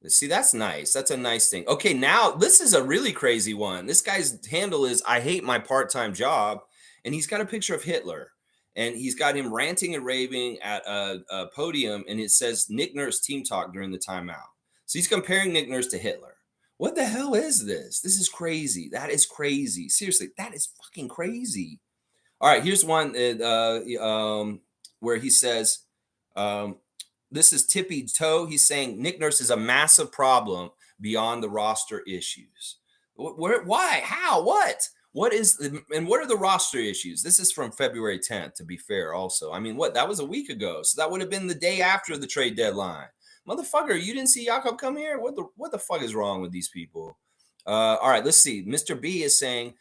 See, that's nice. That's a nice thing. Okay, now this is a really crazy one. This guy's handle is I hate my part-time job, and he's got a picture of Hitler, and he's got him ranting and raving at a podium, and it says Nick Nurse team talk during the timeout. So he's comparing Nick Nurse to Hitler. What the hell is this? This is crazy. That is crazy. Seriously, that is fucking crazy. All right, here's one where he says, this is Tippy Toe. He's saying Nick Nurse is a massive problem beyond the roster issues. Why? How? What? What are the roster issues? This is from February 10th, to be fair, also. I mean, that was a week ago. So that would have been the day after the trade deadline. Motherfucker, you didn't see Jakob come here? What the fuck is wrong with these people? All right, let's see. Mr. B is saying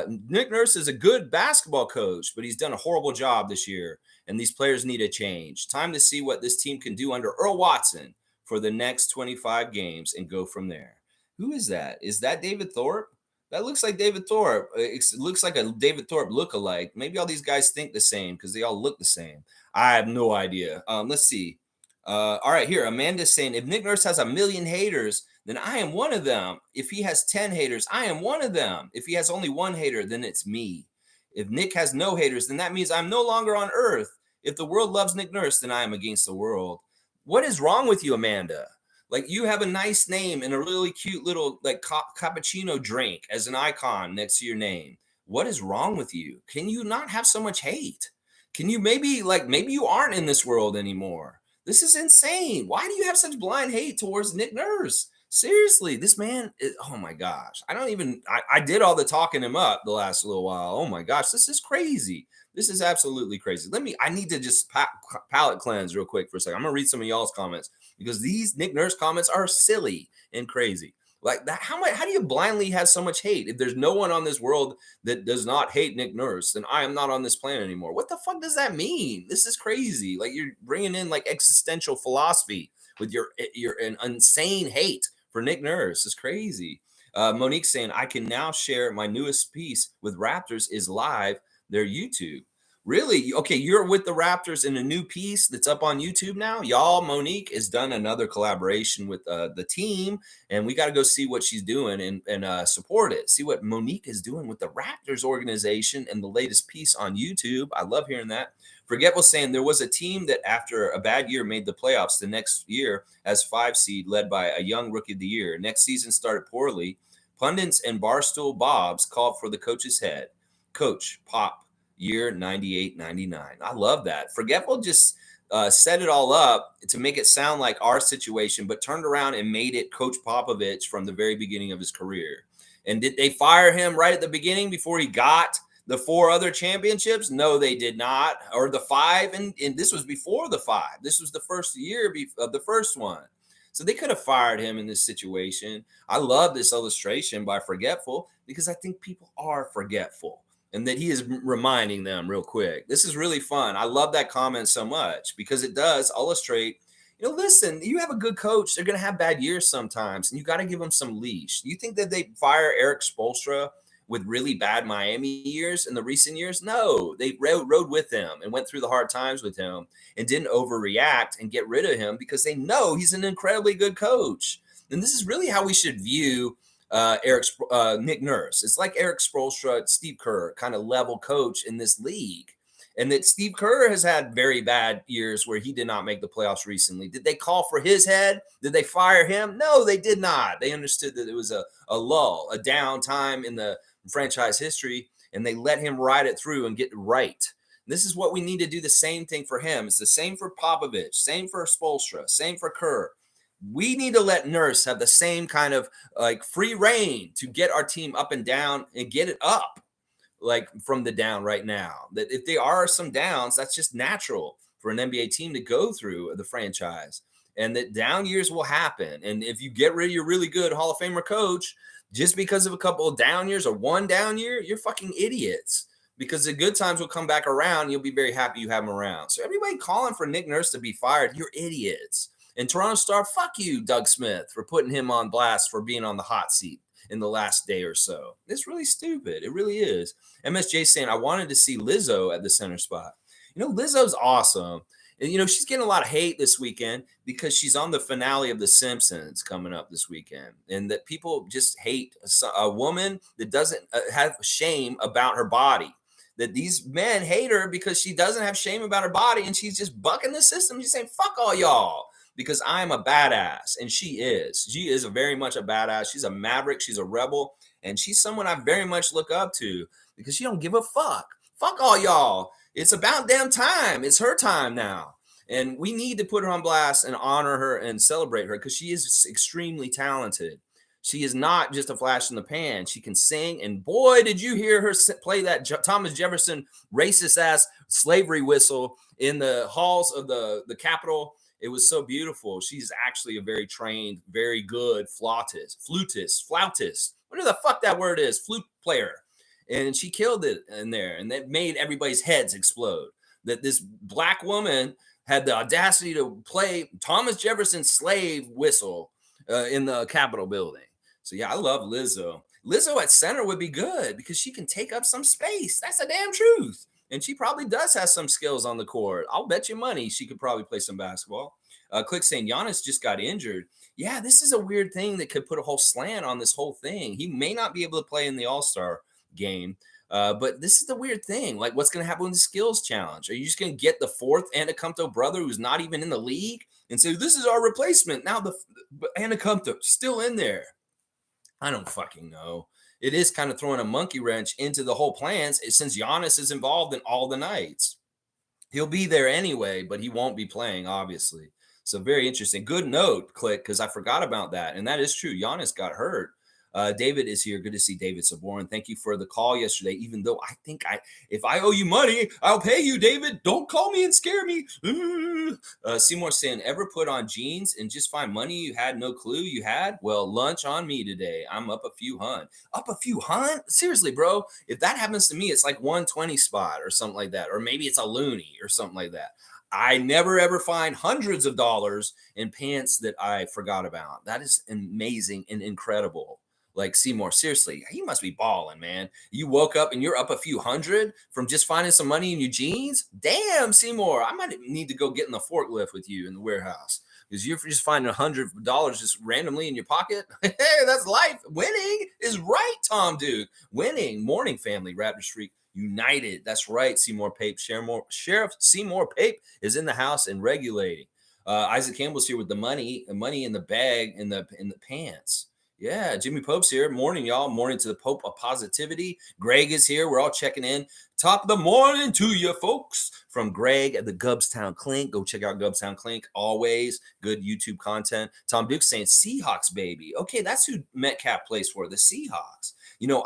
Nick Nurse is a good basketball coach, but he's done a horrible job this year, and these players need a change. Time to see what this team can do under Earl Watson for the next 25 games and go from there. Who is that? Is that David Thorpe? That looks like David Thorpe. It looks like a David Thorpe lookalike. Maybe all these guys think the same because they all look the same. I have no idea. Let's see. All right, here. Amanda's saying, if Nick Nurse has 1 million haters, then I am one of them. If he has 10 haters, I am one of them. If he has only 1 hater, then it's me. If Nick has no haters, then that means I'm no longer on earth. If the world loves Nick Nurse, then I am against the world. What is wrong with you, Amanda? Like, you have a nice name and a really cute little like cappuccino drink as an icon next to your name. What is wrong with you? Can you not have so much hate? Can you maybe you aren't in this world anymore? This is insane. Why do you have such blind hate towards Nick Nurse? Seriously, this man is, oh my gosh. I did all the talking him up the last little while. Oh my gosh, this is crazy. This is absolutely crazy. I need to just palate cleanse real quick for a second. I'm going to read some of y'all's comments because these Nick Nurse comments are silly and crazy. Like that, how do you blindly have so much hate? If there's no one on this world that does not hate Nick Nurse, then I am not on this planet anymore. What the fuck does that mean? This is crazy. Like, you're bringing in like existential philosophy with your an insane hate for Nick Nurse. It's crazy. Monique saying, I can now share my newest piece with Raptors is live, their YouTube. Really? Okay, you're with the Raptors in a new piece that's up on YouTube now? Y'all, Monique has done another collaboration with the team, and we got to go see what she's doing and support it. See what Monique is doing with the Raptors organization and the latest piece on YouTube. I love hearing that. Forgetful saying there was a team that after a bad year made the playoffs the next year as 5 seed led by a young rookie of the year. Next season started poorly. Pundits and Barstool Bobs called for the coach's head. Coach, Pop. Year 98-99. I love that. Forgetful just set it all up to make it sound like our situation, but turned around and made it Coach Popovich from the very beginning of his career. And did they fire him right at the beginning before he got the 4 other championships? No, they did not. Or the 5, and this was before the 5. This was the first year of the first one. So they could have fired him in this situation. I love this illustration by Forgetful because I think people are forgetful. And that he is reminding them real quick. This is really fun. I love that comment so much because it does illustrate, listen, you have a good coach. They're going to have bad years sometimes, and you got to give them some leash. You think that they fire Eric Spoelstra with really bad Miami years in the recent years? No, they rode with him and went through the hard times with him and didn't overreact and get rid of him because they know he's an incredibly good coach. And this is really how we should view Nick Nurse. It's like Eric Spoelstra, Steve Kerr kind of level coach in this league. And that Steve Kerr has had very bad years where he did not make the playoffs recently. Did they call for his head? Did they fire him? No, they did not. They understood that it was a lull, a down time in the franchise history, and they let him ride it through and get it right. This is what we need to do, the same thing for him. It's the same for Popovich, same for Spoelstra, same for Kerr. We need to let Nurse have the same kind of like free reign to get our team up and down and get it up. like from the down right now. That if there are some downs, that's just natural for an NBA team to go through the franchise, and that down years will happen. And if you get rid of your really good Hall of Famer coach just because of a couple of down years or one down year, you're fucking idiots. Because the good times will come back around. You'll be very happy you have him around. So everybody calling for Nick Nurse to be fired, you're idiots. And Toronto Star, fuck you, Doug Smith, for putting him on blast for being on the hot seat in the last day or so. It's really stupid. It really is. MSJ saying, I wanted to see Lizzo at the center spot. Lizzo's awesome. And, she's getting a lot of hate this weekend because she's on the finale of The Simpsons coming up this weekend. And that people just hate a woman that doesn't have shame about her body. That these men hate her because she doesn't have shame about her body and she's just bucking the system. She's saying, fuck all y'all, because I'm a badass. And she is. She is very much a badass. She's a maverick. She's a rebel. And she's someone I very much look up to because she don't give a fuck. Fuck all y'all. It's about damn time. It's her time now. And we need to put her on blast and honor her and celebrate her because she is extremely talented. She is not just a flash in the pan. She can sing. And boy, did you hear her play that Thomas Jefferson racist ass slavery whistle in the halls of the Capitol. It was so beautiful. She's actually a very trained, very good flautist, whatever the fuck that word is, flute player. And she killed it in there. And that made everybody's heads explode. That this black woman had the audacity to play Thomas Jefferson's slave whistle in the Capitol building. So, yeah, I love Lizzo. Lizzo at center would be good because she can take up some space. That's the damn truth. And she probably does have some skills on the court. I'll bet you money she could probably play some basketball. Click saying Giannis just got injured. Yeah, this is a weird thing that could put a whole slant on this whole thing. He may not be able to play in the All-Star game. But this is the weird thing. Like, what's going to happen with the skills challenge? Are you just going to get the fourth Antetokounmpo brother who's not even in the league and say, this is our replacement? Now the Antetokounmpo still in there. I don't fucking know. It is kind of throwing a monkey wrench into the whole plans since Giannis is involved in all the nights. He'll be there anyway, but he won't be playing, obviously. So very interesting. Good note, Click, because I forgot about that. And that is true. Giannis got hurt. David is here. Good to see David Saborin. Thank you for the call yesterday. Even though I think if I owe you money, I'll pay you, David. Don't call me and scare me. Seymour saying, ever put on jeans and just find money you had no clue you had? Well, lunch on me today. I'm up a few hun. Up a few hun? Seriously, bro. If that happens to me, it's like 120 spot or something like that. Or maybe it's a loony or something like that. I never, ever find hundreds of dollars in pants that I forgot about. That is amazing and incredible. Like, Seymour, seriously, you must be balling, man. You woke up and you're up a few hundred from just finding some money in your jeans? Damn, Seymour, I might need to go get in the forklift with you in the warehouse because you're just finding $100 just randomly in your pocket. Hey, that's life. Winning is right, Tom Duke. Winning. Morning, family. Raptors Freak United. That's right, Seymour Pape. Sheriff Seymour Pape is in the house and regulating. Isaac Campbell's here with the money in the bag in the pants. Yeah, Jimmy Pope's here. Morning, y'all. Morning to the Pope of Positivity. Greg is here. We're all checking in. Top of the morning to you, folks. From Greg at the Gubstown Clink. Go check out Gubstown Clink. Always good YouTube content. Tom Duke saying Seahawks, baby. Okay, that's who Metcalf plays for, the Seahawks.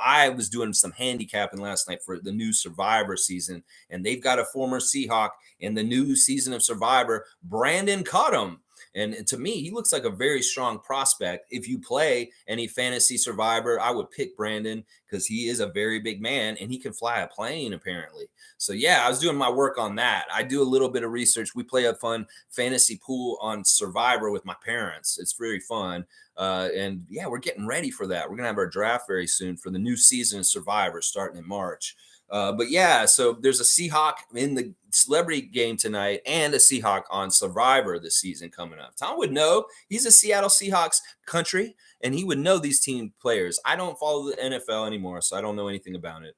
I was doing some handicapping last night for the new Survivor season, and they've got a former Seahawk in the new season of Survivor, Brandon Cottom. And to me, he looks like a very strong prospect. If you play any fantasy Survivor, I would pick Brandon because he is a very big man and he can fly a plane, apparently. So, yeah, I was doing my work on that. I do a little bit of research. We play a fun fantasy pool on Survivor with my parents. It's very fun. And, yeah, we're getting ready for that. We're going to have our draft very soon for the new season of Survivor starting in March. But yeah, so there's a Seahawk in the celebrity game tonight and a Seahawk on Survivor this season coming up. Tom would know. He's a Seattle Seahawks country, and he would know these team players. I don't follow the NFL anymore, so I don't know anything about it.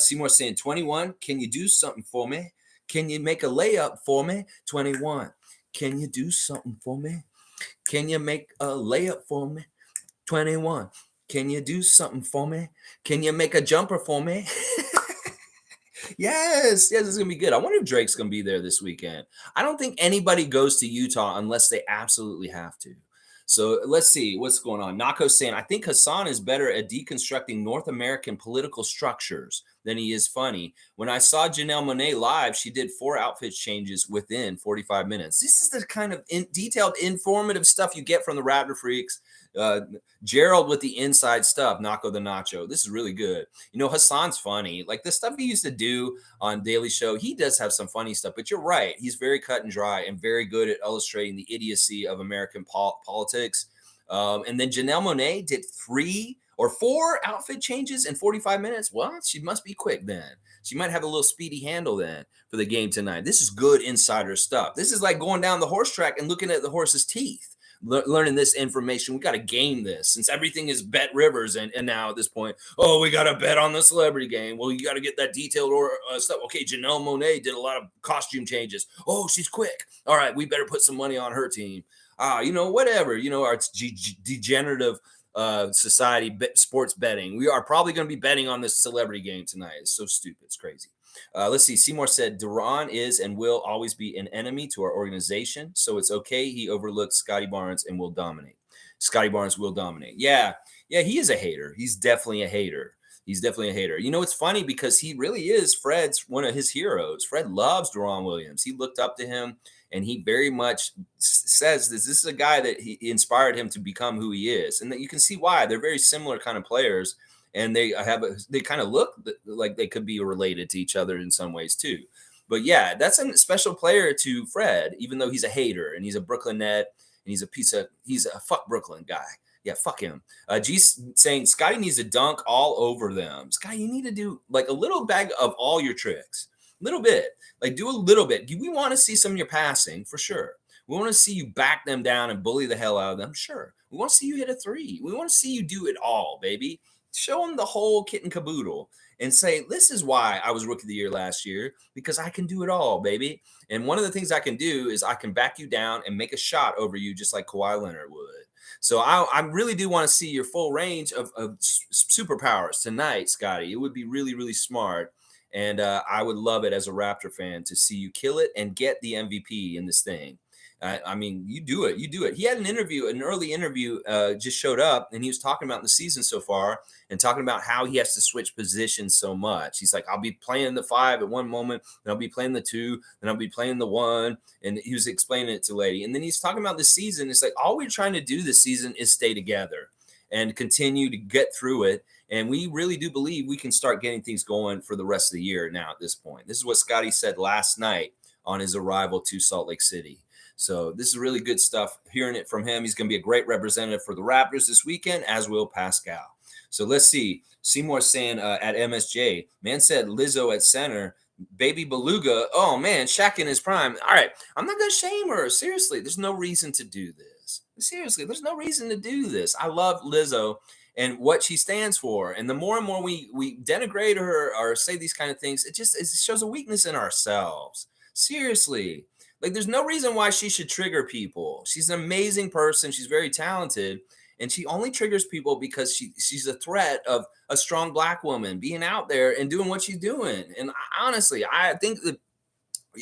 Seymour saying, 21, can you do something for me? Can you make a layup for me? 21, can you do something for me? Can you make a layup for me? 21, can you do something for me? Can you make a jumper for me? Yes, this is going to be good. I wonder if Drake's going to be there this weekend. I don't think anybody goes to Utah unless they absolutely have to. So let's see what's going on. Nako's saying, I think Hassan is better at deconstructing North American political structures than he is funny. When I saw Janelle Monáe live, she did 4 outfit changes within 45 minutes. This is the kind of detailed, informative stuff you get from the Raptor Freaks. Gerald with the inside stuff, Naco the Nacho. This is really good. You know, Hassan's funny. Like the stuff he used to do on Daily Show, he does have some funny stuff, but you're right. He's very cut and dry and very good at illustrating the idiocy of American politics. And then Janelle Monáe did 3 or 4 outfit changes in 45 minutes. Well, she must be quick then. She might have a little speedy handle then for the game tonight. This is good insider stuff. This is like going down the horse track and looking at the horse's teeth. Learning this information. We got to game this since everything is Bet Rivers. And now at this point, oh, we got to bet on the celebrity game. Well, you got to get that detailed stuff. Okay, Janelle Monáe did a lot of costume changes. Oh, she's quick. All right, we better put some money on her team. You know, whatever. You know, our degenerative society, sports betting. We are probably going to be betting on this celebrity game tonight. It's so stupid. It's crazy. Let's see. Seymour said, Deron is and will always be an enemy to our organization. So it's okay. He overlooked Scottie Barnes and will dominate. Scottie Barnes will dominate. Yeah, he is a hater. He's definitely a hater. You know, it's funny because he really is Fred's one of his heroes. Fred loves Deron Williams. He looked up to him, and he very much says this is a guy that he inspired him to become who he is. And that you can see why. They're very similar kind of players. And they kind of look like they could be related to each other in some ways too. But yeah, that's a special player to Fred, even though he's a hater and he's a Brooklyn net and he's a fuck Brooklyn guy. Yeah, fuck him. G's saying Scottie needs to dunk all over them. Scottie, you need to do like a little bag of all your tricks. Little bit. Like do a little bit. We want to see some of your passing for sure. We want to see you back them down and bully the hell out of them. Sure. We want to see you hit a 3. We want to see you do it all, baby. Show them the whole kit and caboodle and say, this is why I was Rookie of the Year last year, because I can do it all, baby. And one of the things I can do is I can back you down and make a shot over you just like Kawhi Leonard would. So I really do want to see your full range of superpowers tonight, Scottie. It would be really, really smart. And I would love it as a Raptor fan to see you kill it and get the MVP in this thing. I mean, you do it. He had an early interview just showed up, and he was talking about the season so far and talking about how he has to switch positions so much. He's like, I'll be playing the 5 at one moment, then I'll be playing the 2, then I'll be playing the 1. And he was explaining it to Lady. And then he's talking about the season. It's like, all we're trying to do this season is stay together and continue to get through it. And we really do believe we can start getting things going for the rest of the year now at this point. This is what Scottie said last night on his arrival to Salt Lake City. So this is really good stuff. Hearing it from him, he's going to be a great representative for the Raptors this weekend, as will Pascal. So let's see. Seymour saying at MSJ, man said Lizzo at center, baby beluga. Oh, man, Shaq in his prime. All right, I'm not going to shame her. Seriously, there's no reason to do this. Seriously, there's no reason to do this. I love Lizzo and what she stands for. And the more and more we denigrate her or say these kind of things, it shows a weakness in ourselves. Seriously. Like, there's no reason why she should trigger people. She's an amazing person. She's very talented. And she only triggers people because she's a threat of a strong Black woman being out there and doing what she's doing. And honestly, I think that,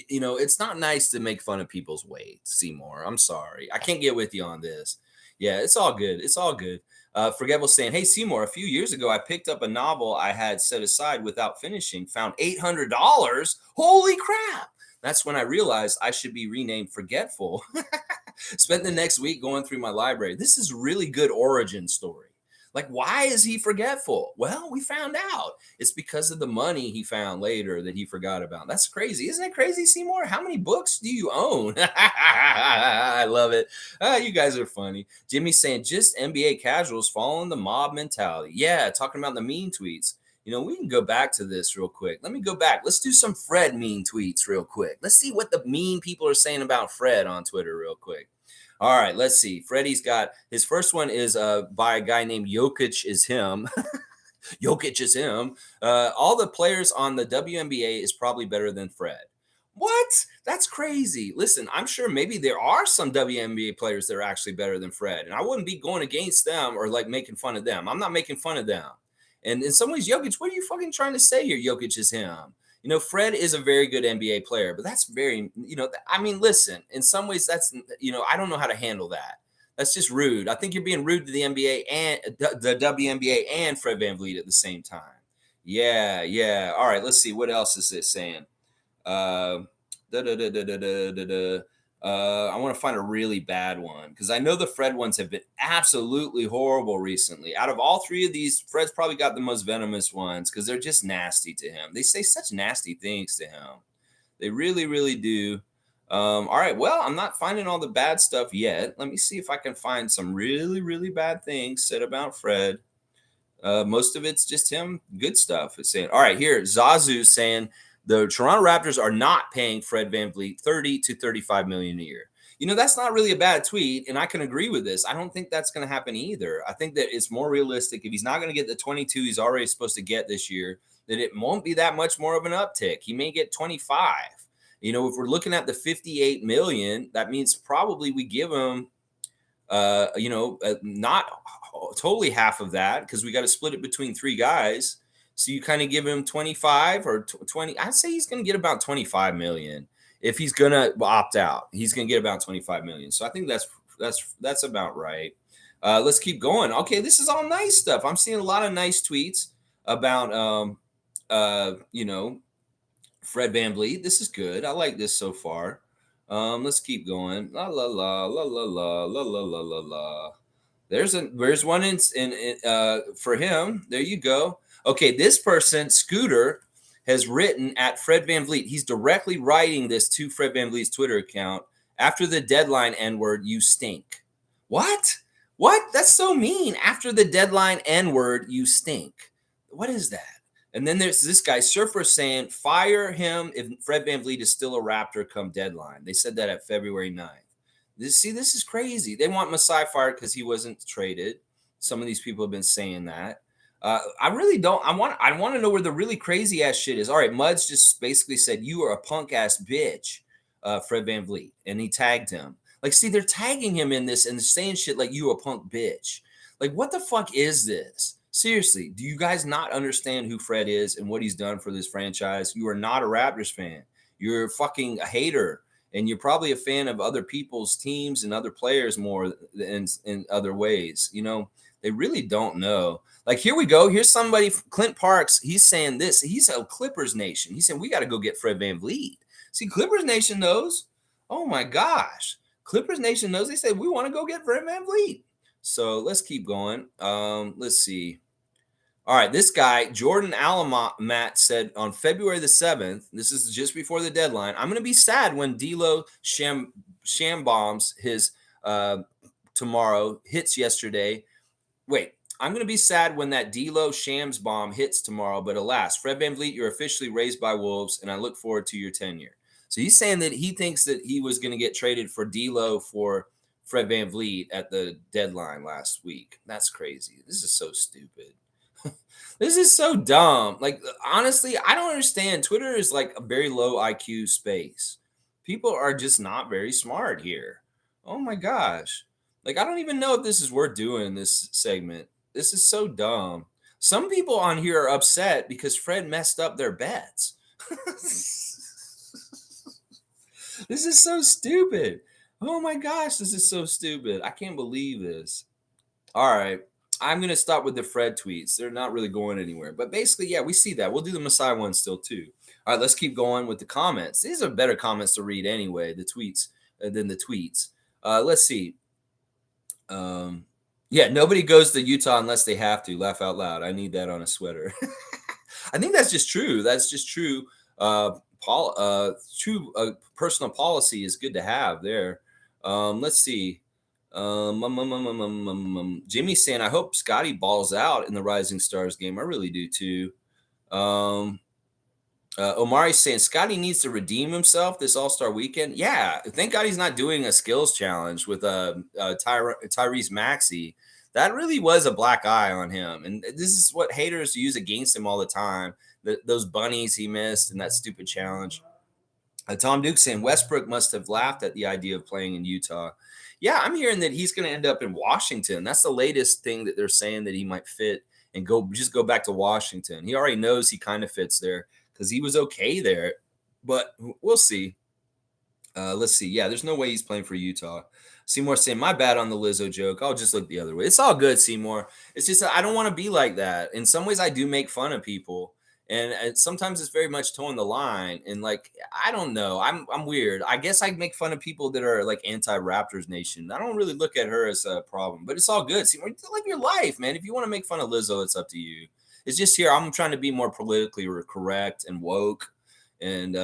you know, it's not nice to make fun of people's weight, Seymour. I'm sorry. I can't get with you on this. Yeah, it's all good. It's all good. Forgetful saying, hey, Seymour, a few years ago, I picked up a novel I had set aside without finishing, found $800. Holy crap. That's when I realized I should be renamed Forgetful. Spent the next week going through my library. This is a really good origin story. Like, why is he forgetful? Well, we found out. It's because of the money he found later that he forgot about. That's crazy. Isn't it crazy, Seymour? How many books do you own? I love it. You guys are funny. Jimmy's saying just NBA casuals following the mob mentality. Yeah, talking about the mean tweets. You know, we can go back to this real quick. Let me go back. Let's do some Fred mean tweets real quick. Let's see what the mean people are saying about Fred on Twitter real quick. All right, let's see. Freddie's got his first one is by a guy named Jokic is him. Jokic is him. All the players on the WNBA is probably better than Fred. What? That's crazy. Listen, I'm sure maybe there are some WNBA players that are actually better than Fred, and I wouldn't be going against them or like making fun of them. I'm not making fun of them. And in some ways, Jokic, what are you fucking trying to say here? Jokic is him. You know, Fred is a very good NBA player, but that's very, you know, I mean, listen, in some ways that's, you know, I don't know how to handle that. That's just rude. I think you're being rude to the NBA and the WNBA and Fred VanVleet at the same time. Yeah. All right, let's see. What else is it saying? Uh, da, da, da, da, da, da, da, da. I want to find a really bad one because I know the Fred ones have been absolutely horrible recently. Out of all three of these, Fred's probably got the most venomous ones because they're just nasty to him. They say such nasty things to him. They really, really do. All right. Well, I'm not finding all the bad stuff yet. Let me see if I can find some really, really bad things said about Fred. Most of it's just him. Good stuff. It's saying, all right, here, Zazu saying the Toronto Raptors are not paying Fred VanVleet 30 to 35 million a year. You know, that's not really a bad tweet, and I can agree with this. I don't think that's going to happen either. I think that it's more realistic if he's not going to get the 22 he's already supposed to get this year, that it won't be that much more of an uptick. He may get 25. You know, if we're looking at the 58 million, that means probably we give him not totally half of that because we got to split it between three guys. So you kind of give him 25 or 20. I'd say he's going to get about 25 million. If he's going to opt out, he's going to get about 25 million. So I think that's about right. Let's keep going. Okay, this is all nice stuff. I'm seeing a lot of nice tweets about Fred VanVleet. This is good. I like this so far. Let's keep going. La la la la la la la la la la la. There's one in for him. There you go. Okay, this person, Scooter, has written at Fred VanVleet. He's directly writing this to Fred VanVleet's Twitter account. After the deadline N-word, you stink. What? What? That's so mean. After the deadline N-word, you stink. What is that? And then there's this guy, Surfer, saying, fire him if Fred VanVleet is still a Raptor come deadline. They said that at February 9th. This is crazy. They want Masai fired because he wasn't traded. Some of these people have been saying that. I really don't. I want to know where the really crazy ass shit is. All right, Muds just basically said, you are a punk ass bitch, Fred VanVleet. And he tagged him. Like, see, they're tagging him in this and saying shit like, you a punk bitch. Like, what the fuck is this? Seriously, do you guys not understand who Fred is and what he's done for this franchise? You are not a Raptors fan. You're fucking a hater. And you're probably a fan of other people's teams and other players more in other ways. You know, they really don't know. Like, here we go. Here's somebody, Clint Parks. He's saying this. He's a Clippers Nation. He's saying we got to go get Fred VanVleet. See, Clippers Nation knows. Oh, my gosh. Clippers Nation knows. They said we want to go get Fred VanVleet. So let's keep going. Let's see. All right, this guy, Jordan Alamat, said on February the 7th, this is just before the deadline, I'm going to be sad when D'Lo sham bombs his tomorrow, hits yesterday. Wait, I'm going to be sad when that D'Lo shams bomb hits tomorrow, but alas, Fred VanVleet, you're officially raised by Wolves, and I look forward to your tenure. So he's saying that he thinks that he was going to get traded for D'Lo for Fred VanVleet at the deadline last week. That's crazy. This is so stupid. This is so dumb. Like, honestly, I don't understand. Twitter is like a very low IQ space. People are just not very smart here. Oh my gosh. Like, I don't even know if this is worth doing this segment. This is so dumb. Some people on here are upset because Fred messed up their bets. This is so stupid. Oh my gosh, this is so stupid. I can't believe this. All right. I'm going to stop with the Fred tweets. They're not really going anywhere. But basically, yeah, we see that. We'll do the Masai one still, too. All right, let's keep going with the comments. These are better comments to read anyway, the tweets, than the tweets. Let's see. Yeah, nobody goes to Utah unless they have to. Laugh out loud. I need that on a sweater. I think that's just true. That's just true. True personal policy is good to have there. Let's see. Jimmy's saying, I hope Scottie balls out in the Rising Stars game. I really do too. Omari's saying Scottie needs to redeem himself this All-Star weekend. Yeah, thank God he's not doing a skills challenge with Tyrese Maxey. That really was a black eye on him. And this is what haters use against him all the time. Those bunnies he missed and that stupid challenge. Tom Duke saying Westbrook must have laughed at the idea of playing in Utah. Yeah, I'm hearing that he's going to end up in Washington. That's the latest thing that they're saying, that he might fit and go back to Washington. He already knows he kind of fits there because he was okay there. But we'll see. Let's see. Yeah, there's no way he's playing for Utah. Seymour saying, my bad on the Lizzo joke. I'll just look the other way. It's all good, Seymour. It's just I don't want to be like that. In some ways, I do make fun of people. And sometimes it's very much towing the line. And like, I don't know, I'm weird. I guess I make fun of people that are like anti-Raptors nation. I don't really look at her as a problem, but it's all good. See, live your life, man. If you want to make fun of Lizzo, it's up to you. It's just here. I'm trying to be more politically correct and woke. And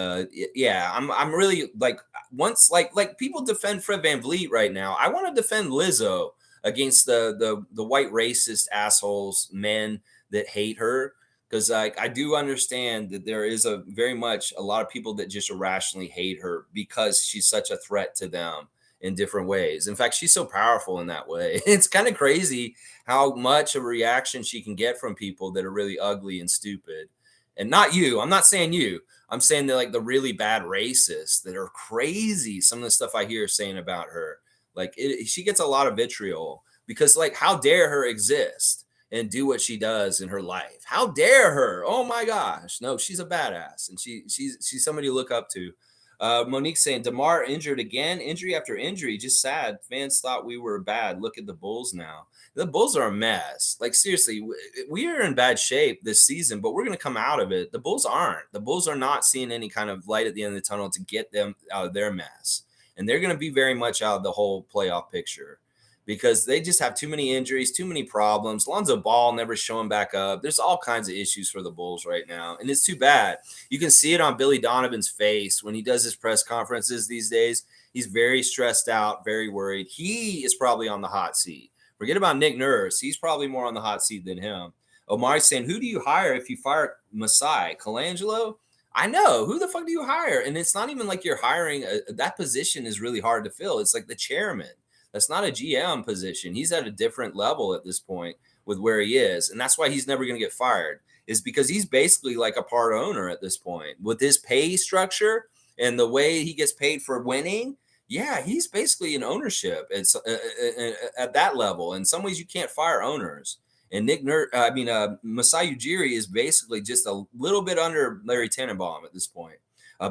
yeah, I'm really like, once like people defend Fred VanVleet right now. I want to defend Lizzo against the white racist assholes, men that hate her, because like I do understand that there is a very much a lot of people that just irrationally hate her because she's such a threat to them in different ways. In fact, she's so powerful in that way. It's kind of crazy how much of a reaction she can get from people that are really ugly and stupid. And not you. I'm not saying you. I'm saying that like the really bad racists that are crazy. Some of the stuff I hear saying about her, like she gets a lot of vitriol because like how dare her exist and do what she does in her life? How dare her? Oh my gosh. No, she's a badass, and she's somebody to look up to. Monique saying DeMar injured again, injury after injury, just sad. Fans thought we were bad. Look at the Bulls now. The Bulls are a mess. Like seriously, we are in bad shape this season, but we're going to come out of it. The Bulls aren't. The Bulls are not seeing any kind of light at the end of the tunnel to get them out of their mess, and they're going to be very much out of the whole playoff picture, because they just have too many injuries, too many problems. Lonzo Ball never showing back up. There's all kinds of issues for the Bulls right now, and it's too bad. You can see it on Billy Donovan's face when he does his press conferences these days. He's very stressed out, very worried. He is probably on the hot seat. Forget about Nick Nurse. He's probably more on the hot seat than him. Omari's saying, who do you hire if you fire Masai? Colangelo? I know. Who the fuck do you hire? And it's not even like you're hiring. That position is really hard to fill. It's like the chairman. That's not a GM position. He's at a different level at this point with where he is. And that's why he's never going to get fired, is because he's basically like a part owner at this point. With his pay structure and the way he gets paid for winning, yeah, he's basically an ownership at that level. In some ways, you can't fire owners. And Masai Ujiri is basically just a little bit under Larry Tannenbaum at this point.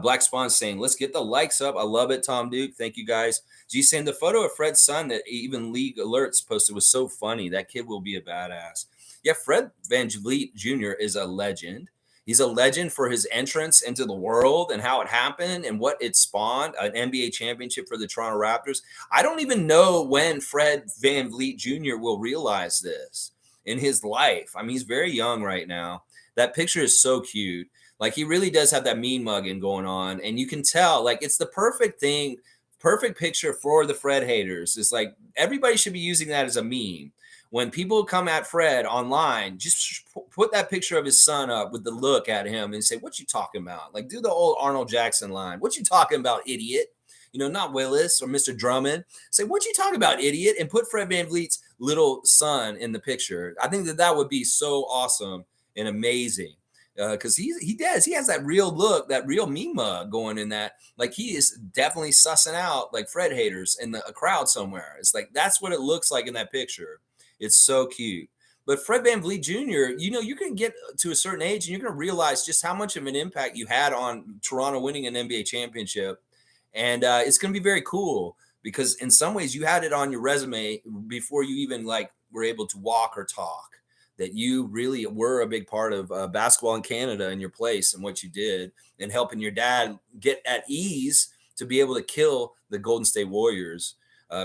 Black Spawn saying, let's get the likes up. I love it, Tom Duke. Thank you, guys. G saying, the photo of Fred's son that even League Alerts posted was so funny. That kid will be a badass. Yeah, Fred VanVleet Jr. is a legend. He's a legend for his entrance into the world and how it happened and what it spawned, an NBA championship for the Toronto Raptors. I don't even know when Fred VanVleet Jr. will realize this in his life. I mean, he's very young right now. That picture is so cute. Like, he really does have that mean mugging going on. And you can tell, like, it's the perfect thing, perfect picture for the Fred haters. It's like everybody should be using that as a meme. When people come at Fred online, just put that picture of his son up with the look at him and say, what you talking about? Like, do the old Arnold Jackson line. What you talking about, idiot? You know, not Willis or Mr. Drummond. Say, what you talking about, idiot? And put Fred VanVleet's little son in the picture. I think that would be so awesome and amazing. Because he has that real look, that real meme going in that. Like, he is definitely sussing out like Fred haters in a crowd somewhere. It's like, that's what it looks like in that picture. It's so cute. But Fred VanVleet Jr., you know, you can get to a certain age and you're going to realize just how much of an impact you had on Toronto winning an NBA championship. And it's going to be very cool because in some ways you had it on your resume before you even like were able to walk or talk, that you really were a big part of basketball in Canada and your place and what you did and helping your dad get at ease to be able to kill the Golden State Warriors.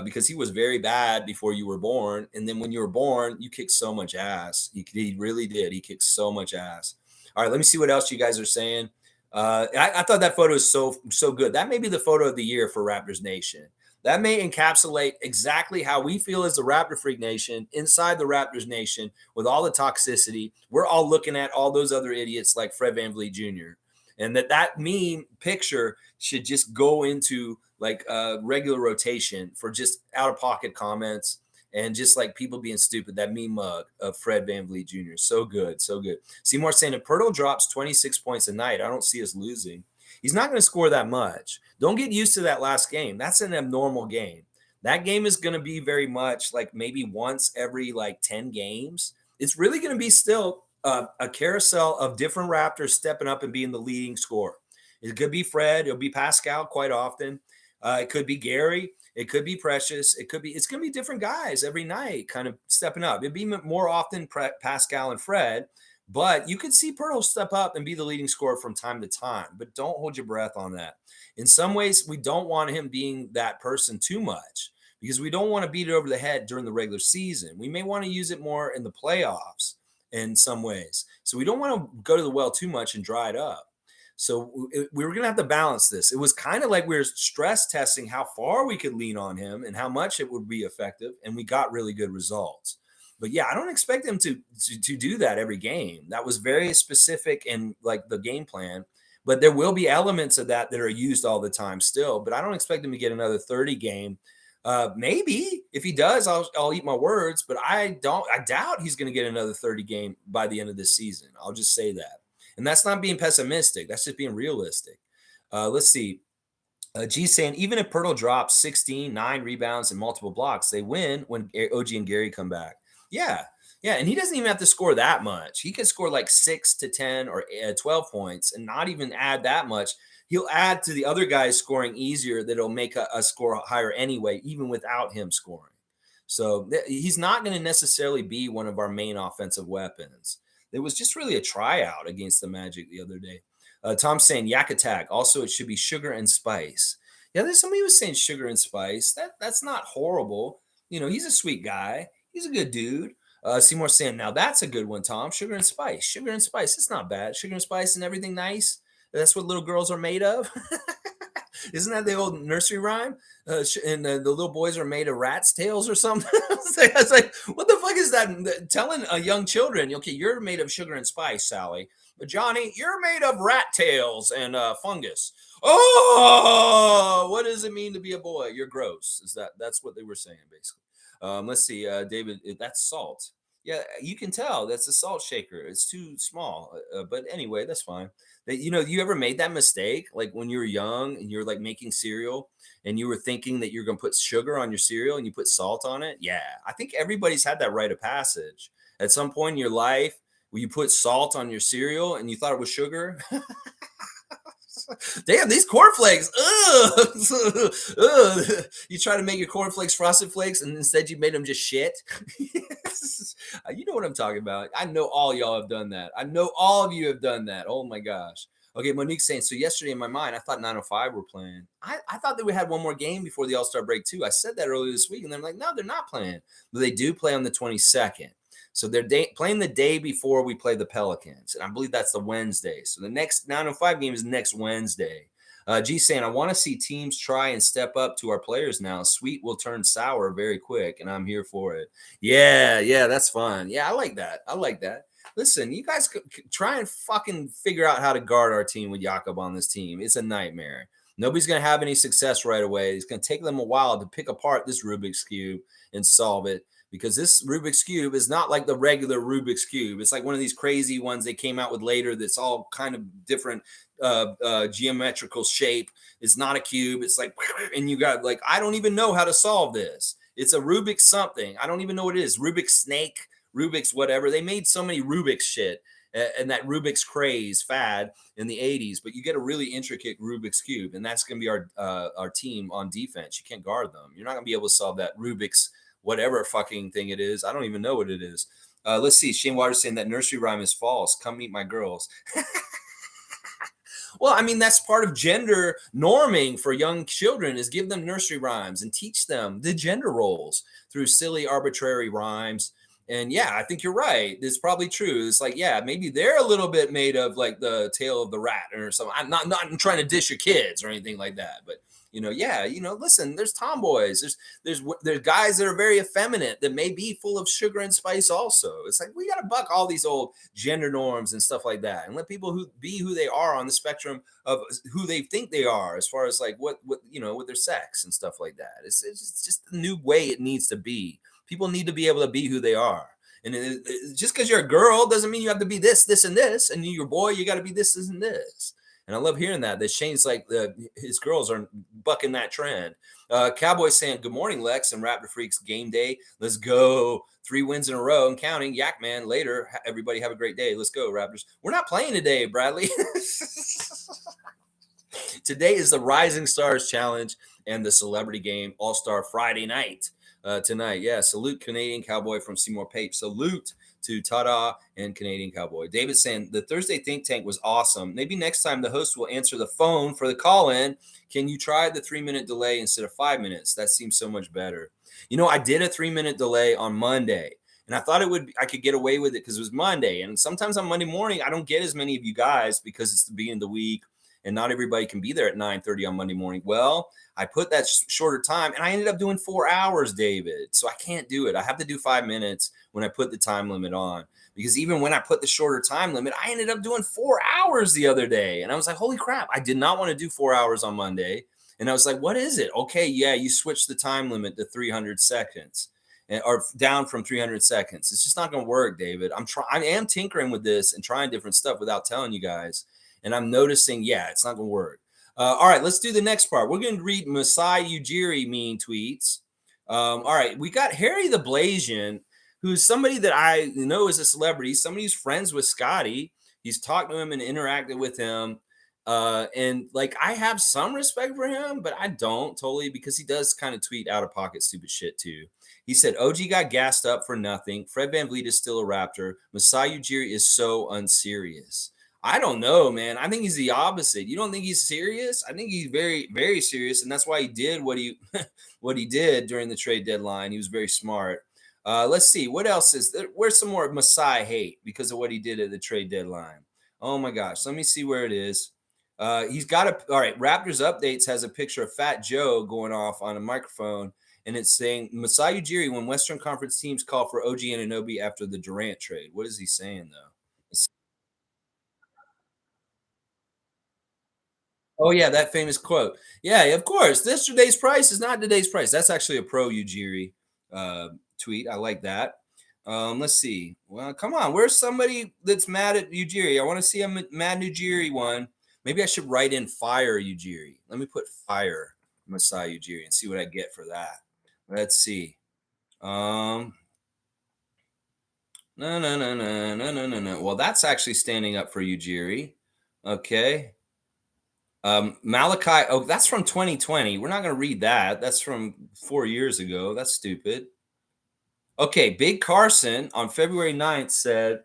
Because he was very bad before you were born. And then when you were born, you kicked so much ass. He really did. He kicked so much ass. All right, let me see what else you guys are saying. I thought that photo is so good. That may be the photo of the year for Raptors Nation. That may encapsulate exactly how we feel as the Raptor Freak Nation inside the Raptors Nation with all the toxicity. We're all looking at all those other idiots like Fred VanVleet Jr. And that meme picture should just go into like regular rotation for just out of pocket comments and just like people being stupid. That meme mug of Fred VanVleet Jr. So good. So good. Seymour saying if Pirtle drops 26 points a night, I don't see us losing. He's not going to score that much. Don't get used to that last game. That's an abnormal game. That game is going to be very much like maybe once every like 10 games. It's really going to be still a carousel of different Raptors stepping up and being the leading scorer. It could be Fred. It'll be Pascal quite often. It could be Gary. It could be Precious. It's going to be different guys every night kind of stepping up. It'd be more often Pascal and Fred, But you could see Pirtle step up and be the leading scorer from time to time, but don't hold your breath on that. In some ways, we don't want him being that person too much because we don't want to beat it over the head during the regular season. We may want to use it more in the playoffs in some ways. So we don't want to go to the well too much and dry it up. So we were going to have to balance this. It was kind of like we were stress testing how far we could lean on him and how much it would be effective. And we got really good results. But yeah, I don't expect them to do that every game. That was very specific in like the game plan. But there will be elements of that are used all the time still. But I don't expect him to get another 30 game. Maybe if he does, I'll eat my words. But I doubt he's going to get another 30 game by the end of this season. I'll just say that. And that's not being pessimistic. That's just being realistic. Let's see. G saying, even if Pirtle drops 16, 9 rebounds, and multiple blocks, they win when OG and Gary come back. Yeah. Yeah. And he doesn't even have to score that much. He could score like 6 to 10 or 12 points and not even add that much. He'll add to the other guys scoring easier that'll make a score higher anyway, even without him scoring. So he's not going to necessarily be one of our main offensive weapons. It was just really a tryout against the Magic the other day. Tom's saying Yak Attack. Also, it should be sugar and spice. Yeah, there's somebody who was saying sugar and spice. That's not horrible. You know, he's a sweet guy. He's a good dude. Seymour saying, now that's a good one, Tom. Sugar and spice. Sugar and spice. It's not bad. Sugar and spice and everything nice. That's what little girls are made of. Isn't that the old nursery rhyme? And the little boys are made of rats' tails or something. I was like, what the fuck is that? Telling young children, okay, you're made of sugar and spice, Sally. But Johnny, you're made of rat tails and fungus. Oh, what does it mean to be a boy? You're gross. That's what they were saying, basically. Let's see, David, that's salt. Yeah, you can tell that's a salt shaker. It's too small. But anyway, that's fine. You ever made that mistake? Like when you were young and you're like making cereal and you were thinking that you're going to put sugar on your cereal and you put salt on it? Yeah, I think everybody's had that rite of passage at some point in your life where you put salt on your cereal and you thought it was sugar. Damn, these cornflakes. Ugh. Ugh. You try to make your cornflakes frosted flakes and instead you made them just shit. You know what I'm talking about. I know all y'all have done that. I know all of you have done that. Oh my gosh. Okay, Monique's saying, so yesterday in my mind, I thought 905 were playing. I thought that we had one more game before the All-Star break too. I said that earlier this week and they're like, no, they're not playing. But they do play on the 22nd. So they're playing the day before we play the Pelicans. And I believe that's the Wednesday. So the next 905 game is next Wednesday. G saying, I want to see teams try and step up to our players now. Sweet will turn sour very quick, and I'm here for it. Yeah, that's fun. Yeah, I like that. Listen, you guys try and fucking figure out how to guard our team with Jakob on this team. It's a nightmare. Nobody's going to have any success right away. It's going to take them a while to pick apart this Rubik's Cube and solve it. Because this Rubik's Cube is not like the regular Rubik's Cube. It's like one of these crazy ones they came out with later that's all kind of different geometrical shape. It's not a cube. It's like, and you got like, I don't even know how to solve this. It's a Rubik's something. I don't even know what it is. Rubik's snake, Rubik's whatever. They made so many Rubik's shit and that Rubik's craze fad in the 80s. But you get a really intricate Rubik's Cube, and that's going to be our team on defense. You can't guard them. You're not going to be able to solve that Rubik's whatever fucking thing it is. I don't even know what it is. Let's see. Shane Waters saying that nursery rhyme is false. Come meet my girls. Well, I mean, that's part of gender norming for young children is give them nursery rhymes and teach them the gender roles through silly, arbitrary rhymes. And yeah, I think you're right. It's probably true. It's like, yeah, maybe they're a little bit made of like the tail of the rat or something. I'm not trying to dish your kids or anything like that, but listen, there's tomboys, there's guys that are very effeminate that may be full of sugar and spice also. It's like we got to buck all these old gender norms and stuff like that and let people be who they are on the spectrum of who they think they are as far as like what with their sex and stuff like that. It's just the new way it needs to be. People need to be able to be who they are. And just because you're a girl doesn't mean you have to be this, and this. And you're a boy, you got to be this, and this. And I love hearing that Shane's like his girls are bucking that trend. Cowboy saying, good morning, Lex and Raptor Freaks game day. Let's go. 3 wins in a row and counting. Yak man later. Everybody have a great day. Let's go, Raptors. We're not playing today, Bradley. Today is the Rising Stars Challenge and the Celebrity Game All-Star Friday night tonight. Yeah, salute Canadian Cowboy from Seymour Pape. Salute to Tada and Canadian Cowboy. David saying the Thursday think tank was awesome. Maybe next time the host will answer the phone for the call-in. Can you try the 3-minute delay instead of 5 minutes? That seems so much better. You know, I did a 3-minute delay on Monday, and I thought I could get away with it because it was Monday. And sometimes on Monday morning, I don't get as many of you guys because it's the beginning of the week, and not everybody can be there at 9:30 on Monday morning. Well, I put that shorter time, and I ended up doing 4 hours, David. So I can't do it. I have to do 5 minutes when I put the time limit on, because even when I put the shorter time limit, I ended up doing 4 hours the other day. And I was like, holy crap, I did not want to do 4 hours on Monday. And I was like, what is it? Okay, yeah, you switched the time limit to 300 seconds or down from 300 seconds. It's just not going to work, David. I am tinkering with this and trying different stuff without telling you guys. And I'm noticing, yeah, it's not going to work. All right, let's do the next part. We're going to read Masai Ujiri mean tweets. All right, we got Harry the Blasian, who's somebody that I know is a celebrity, somebody who's friends with Scottie. He's talked to him and interacted with him. And like, I have some respect for him, but I don't totally, because he does kind of tweet out of pocket stupid shit too. He said, OG got gassed up for nothing. Fred VanVleet is still a Raptor. Masai Ujiri is so unserious. I don't know, man. I think he's the opposite. You don't think he's serious? I think he's very, very serious, and that's why he did what he what he did during the trade deadline. He was very smart. Let's see what else is there. Where's some more Masai hate because of what he did at the trade deadline? Oh my gosh, let me see where it is. He's got a all right. Raptors Updates has a picture of Fat Joe going off on a microphone, and it's saying Masai Ujiri when Western Conference teams call for OG Anunoby after the Durant trade. What is he saying though? Oh yeah, that famous quote. Yeah, of course. Yesterday's price is not today's price. That's actually a pro Ujiri tweet. I like that. Let's see. Well, come on. Where's somebody that's mad at Ujiri? I want to see a mad Ujiri one. Maybe I should write in fire Ujiri. Let me put fire Masai Ujiri and see what I get for that. Let's see. Um, no, no, no, no, no, no, no, no. Well, that's actually standing up for Ujiri. Okay. Malachi, oh, that's from 2020. We're not going to read that. That's from 4 years ago. That's stupid. Okay, Big Carson on February 9th said,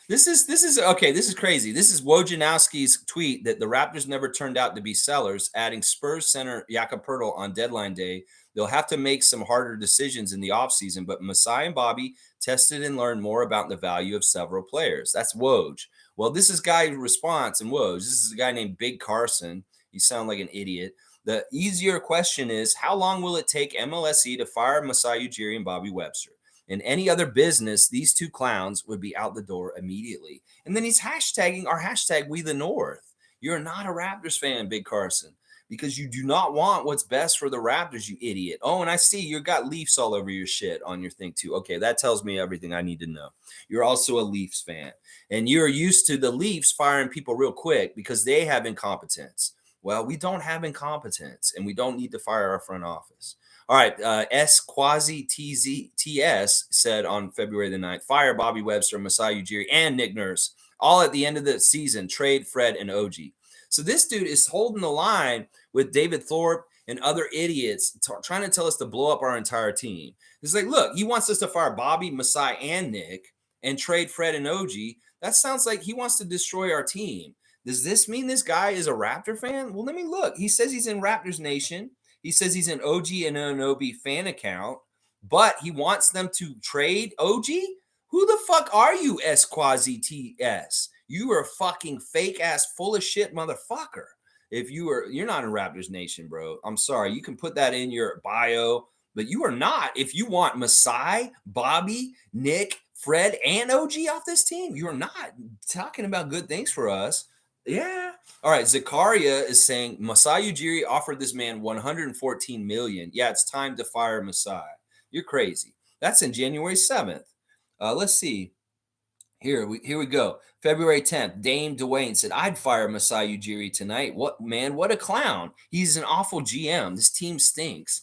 this is okay. This is crazy. This is Wojnarowski's tweet that the Raptors never turned out to be sellers, adding Spurs center Jakob Poeltl on deadline day. They'll have to make some harder decisions in the offseason, but Masai and Bobby tested and learned more about the value of several players. That's Woj. Well, this is guy's response and Woj. This is a guy named Big Carson. You sound like an idiot. The easier question is, how long will it take MLSE to fire Masai Ujiri and Bobby Webster? In any other business, these two clowns would be out the door immediately. And then he's hashtagging our hashtag We the North. You're not a Raptors fan, Big Carson, because you do not want what's best for the Raptors, you idiot. Oh, and I see you got Leafs all over your shit on your thing too. Okay, that tells me everything I need to know. You're also a Leafs fan, and you're used to the Leafs firing people real quick because they have incompetence. Well, we don't have incompetence, and we don't need to fire our front office. All right, S Quasi TS said on February the 9th, fire Bobby Webster, Masai Ujiri, and Nick Nurse, all at the end of the season, trade Fred and OG. So this dude is holding the line with David Thorpe and other idiots trying to tell us to blow up our entire team. It's like, look, he wants us to fire Bobby, Masai, and Nick and trade Fred and OG. That sounds like he wants to destroy our team. Does this mean this guy is a Raptor fan? Well, let me look. He says he's in Raptors Nation. He says he's an OG and Anunoby fan account, but he wants them to trade OG? Who the fuck are you, S Quasi TS? You are a fucking fake ass full of shit motherfucker. If you're not in Raptors Nation, bro. I'm sorry. You can put that in your bio, but you are not. If you want Masai, Bobby, Nick, Fred, and OG off this team, you're not talking about good things for us. Yeah. All right. Zakaria is saying Masai Ujiri offered this man 114 million. Yeah, it's time to fire Masai. You're crazy. That's in January 7th. Let's see. Here we go. February 10th, Dame Dwayne said, I'd fire Masai Ujiri tonight. What man, what a clown. He's an awful GM. This team stinks.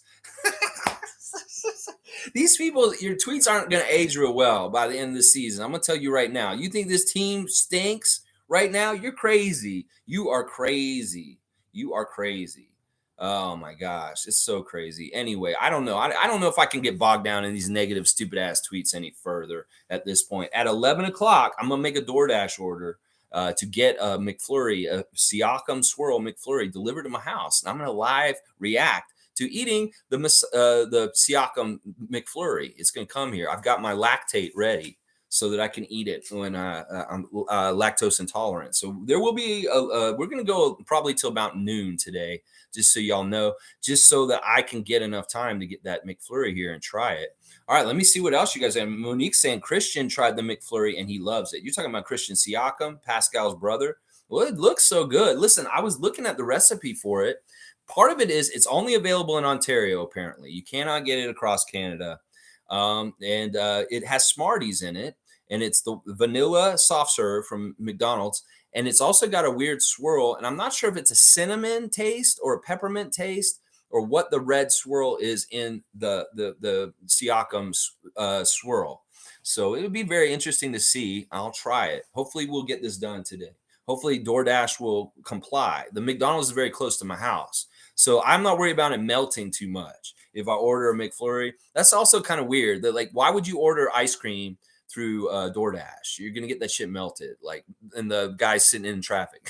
These people, your tweets aren't going to age real well by the end of the season. I'm going to tell you right now. You think this team stinks right now? You're crazy. You are crazy. You are crazy. Oh my gosh, it's so crazy. Anyway, I don't know. I don't know if I can get bogged down in these negative, stupid ass tweets any further at this point. At 11 o'clock, I'm gonna make a DoorDash order to get a McFlurry, a Siakam Swirl McFlurry delivered to my house, and I'm gonna live react to eating the Siakam McFlurry. It's gonna come here. I've got my lactate ready so that I can eat it when I'm lactose intolerant. So there will be we're gonna go probably till about noon today, just so y'all know, just so that I can get enough time to get that McFlurry here and try it. All right, let me see what else you guys have. Monique saying Christian tried the McFlurry and he loves it. You're talking about Christian Siakam, Pascal's brother. Well, it looks so good. Listen, I was looking at the recipe for it. Part of it is it's only available in Ontario, apparently. You cannot get it across Canada. And it has Smarties in it, and it's the vanilla soft serve from McDonald's. And it's also got a weird swirl, and I'm not sure if it's a cinnamon taste or a peppermint taste or what the red swirl is in the Siakam swirl. So it would be very interesting to see. I'll try it. Hopefully we'll get this done today. Hopefully DoorDash will comply. The McDonald's is very close to my house, so I'm not worried about it melting too much. If I order a McFlurry, that's also kind of weird. That like, why would you order ice cream through DoorDash? You're gonna get that shit melted, like, and the guy sitting in traffic.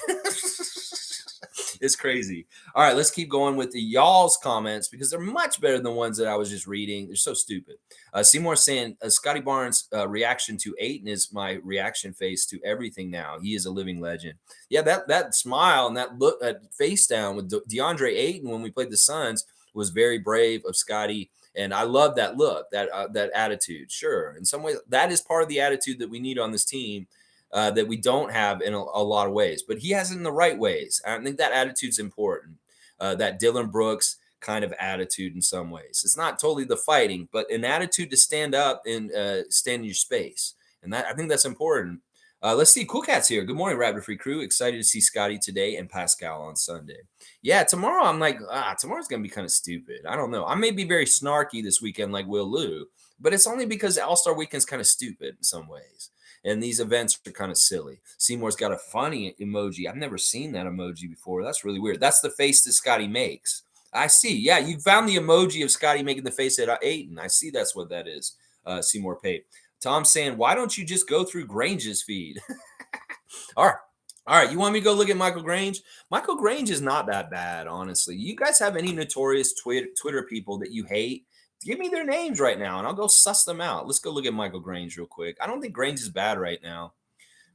It's crazy. All right, let's keep going with the y'all's comments because they're much better than the ones that I was just reading. They're so stupid. Seymour saying Scottie Barnes' reaction to Ayton is my reaction face to everything now. He is a living legend. Yeah, that smile and that look, that face down with DeAndre Ayton when we played the Suns was very brave of Scottie. And I love that look, that attitude. Sure, in some ways, that is part of the attitude that we need on this team that we don't have in a lot of ways. But he has it in the right ways. I think that attitude's important. That Dylan Brooks kind of attitude in some ways. It's not totally the fighting, but an attitude to stand up and stand in your space. And that I think that's important. Let's see. Cool Cat's here. Good morning, Raptor Free Crew. Excited to see Scottie today and Pascal on Sunday. Yeah, tomorrow I'm like, tomorrow's going to be kind of stupid. I don't know. I may be very snarky this weekend like Will Liu, but it's only because All-Star Weekend's kind of stupid in some ways. And these events are kind of silly. Seymour's got a funny emoji. I've never seen that emoji before. That's really weird. That's the face that Scottie makes. I see. Yeah, you found the emoji of Scottie making the face at Ayton. I see that's what that is. Seymour Pate. Tom saying, why don't you just go through Grange's feed? All right. All right. You want me to go look at Michael Grange? Michael Grange is not that bad, honestly. You guys have any notorious Twitter people that you hate? Give me their names right now, and I'll go suss them out. Let's go look at Michael Grange real quick. I don't think Grange is bad right now.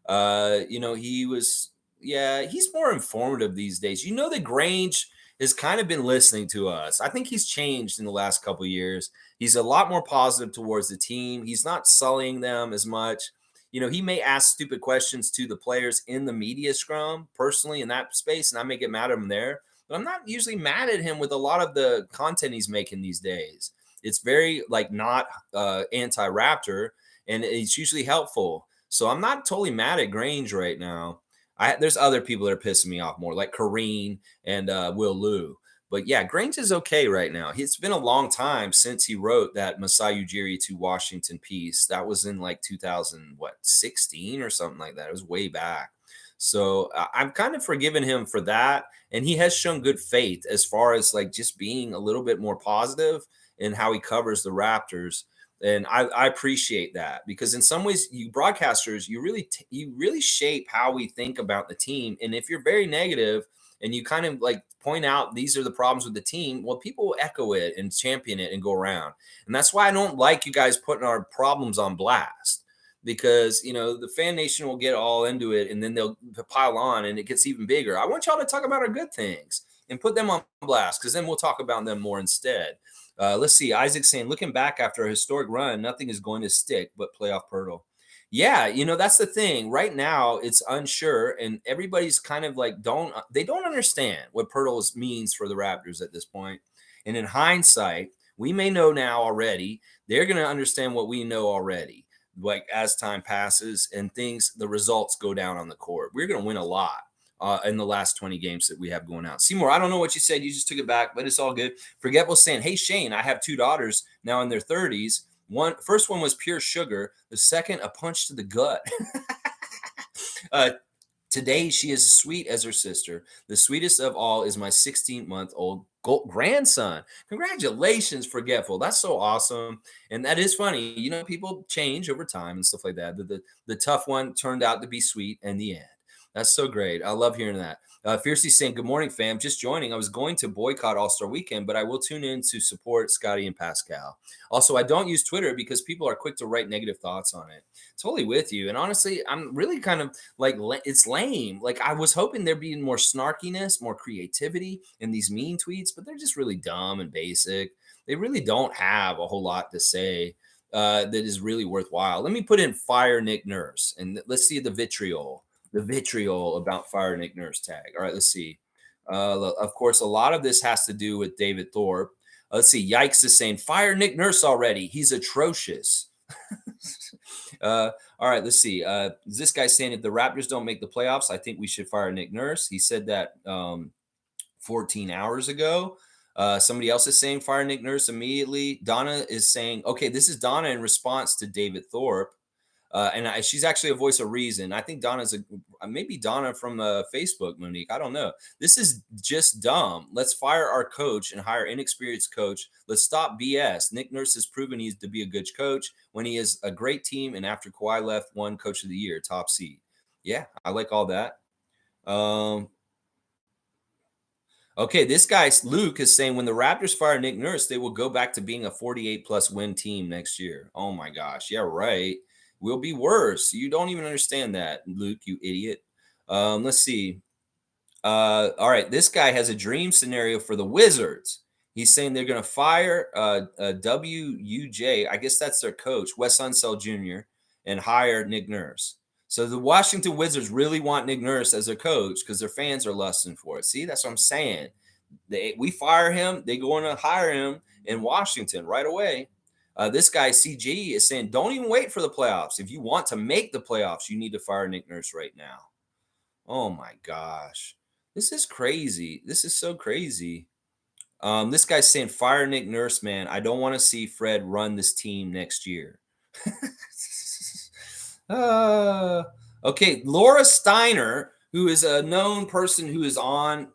He was, yeah, he's more informative these days. You know that Grange has kind of been listening to us. I think he's changed in the last couple of years. He's a lot more positive towards the team. He's not sullying them as much. He may ask stupid questions to the players in the media scrum personally in that space, and I may get mad at him there. But I'm not usually mad at him with a lot of the content he's making these days. It's very not anti-Raptor, and it's usually helpful. So I'm not totally mad at Grange right now. There's other people that are pissing me off more, like Kareen and Will Liu. But yeah, Grange is okay right now. It's been a long time since he wrote that Masai Ujiri to Washington piece. That was in like 2016 or something like that. It was way back. So I've kind of forgiven him for that. And he has shown good faith as far as like just being a little bit more positive in how he covers the Raptors. And I appreciate that because in some ways, you broadcasters, you really shape how we think about the team. And if you're very negative and you kind of like point out these are the problems with the team, well, people will echo it and champion it and go around. And that's why I don't like you guys putting our problems on blast because, the fan nation will get all into it and then they'll pile on and it gets even bigger. I want y'all to talk about our good things and put them on blast because then we'll talk about them more instead. Let's see. Isaac saying, looking back after a historic run, nothing is going to stick but playoff Pirtle. Yeah, that's the thing. Right now, it's unsure, and everybody's kind of like they don't understand what Pirtle means for the Raptors at this point. And in hindsight, we may know now already. They're going to understand what we know already. Like as time passes and the results go down on the court, we're going to win a lot. In the last 20 games that we have going out. Seymour, I don't know what you said. You just took it back, but it's all good. Forgetful saying, hey, Shane, I have 2 daughters now in their 30s. First one was pure sugar. The second, a punch to the gut. Today, she is as sweet as her sister. The sweetest of all is my 16-month-old grandson. Congratulations, Forgetful. That's so awesome. And that is funny. You know, people change over time and stuff like that. The tough one turned out to be sweet in the end. That's so great. I love hearing that. Fiercely saying, good morning, fam. Just joining. I was going to boycott All-Star Weekend, but I will tune in to support Scottie and Pascal. Also, I don't use Twitter because people are quick to write negative thoughts on it. Totally with you. And honestly, I'm really kind of like, it's lame. Like, I was hoping there'd be more snarkiness, more creativity in these mean tweets, but they're just really dumb and basic. They really don't have a whole lot to say that is really worthwhile. Let me put in fire Nick Nurse and let's see the vitriol about fire Nick Nurse tag. All right, let's see. Of course, a lot of this has to do with David Thorpe. Let's see. Yikes is saying, fire Nick Nurse already. He's atrocious. All right, let's see. This guy saying if the Raptors don't make the playoffs, I think we should fire Nick Nurse. He said that 14 hours ago. Somebody else is saying fire Nick Nurse immediately. Donna is saying, okay, this is Donna in response to David Thorpe. She's actually a voice of reason. I think Donna's maybe Donna from Facebook, Monique. I don't know. This is just dumb. Let's fire our coach and hire inexperienced coach. Let's stop BS. Nick Nurse has proven he's to be a good coach when he is a great team. And after Kawhi left, won Coach of the Year, top seed. Yeah, I like all that. Okay, this guy Luke is saying when the Raptors fire Nick Nurse, they will go back to being a 48+ win team next year. Oh my gosh, yeah, right. Will be worse. You don't even understand that, Luke, you idiot. Let's see. All right, this guy has a dream scenario for the Wizards. He's saying they're going to fire WUJ. I guess that's their coach, Wes Unseld Jr., and hire Nick Nurse. So the Washington Wizards really want Nick Nurse as their coach because their fans are lusting for it. See, that's what I'm saying. We fire him, they go in and hire him in Washington right away. This guy, CG, is saying, don't even wait for the playoffs. If you want to make the playoffs, you need to fire Nick Nurse right now. Oh, my gosh. This is crazy. This is so crazy. This guy's saying, fire Nick Nurse, man. I don't want to see Fred run this team next year. Okay, Laura Steiner, who is a known person who is on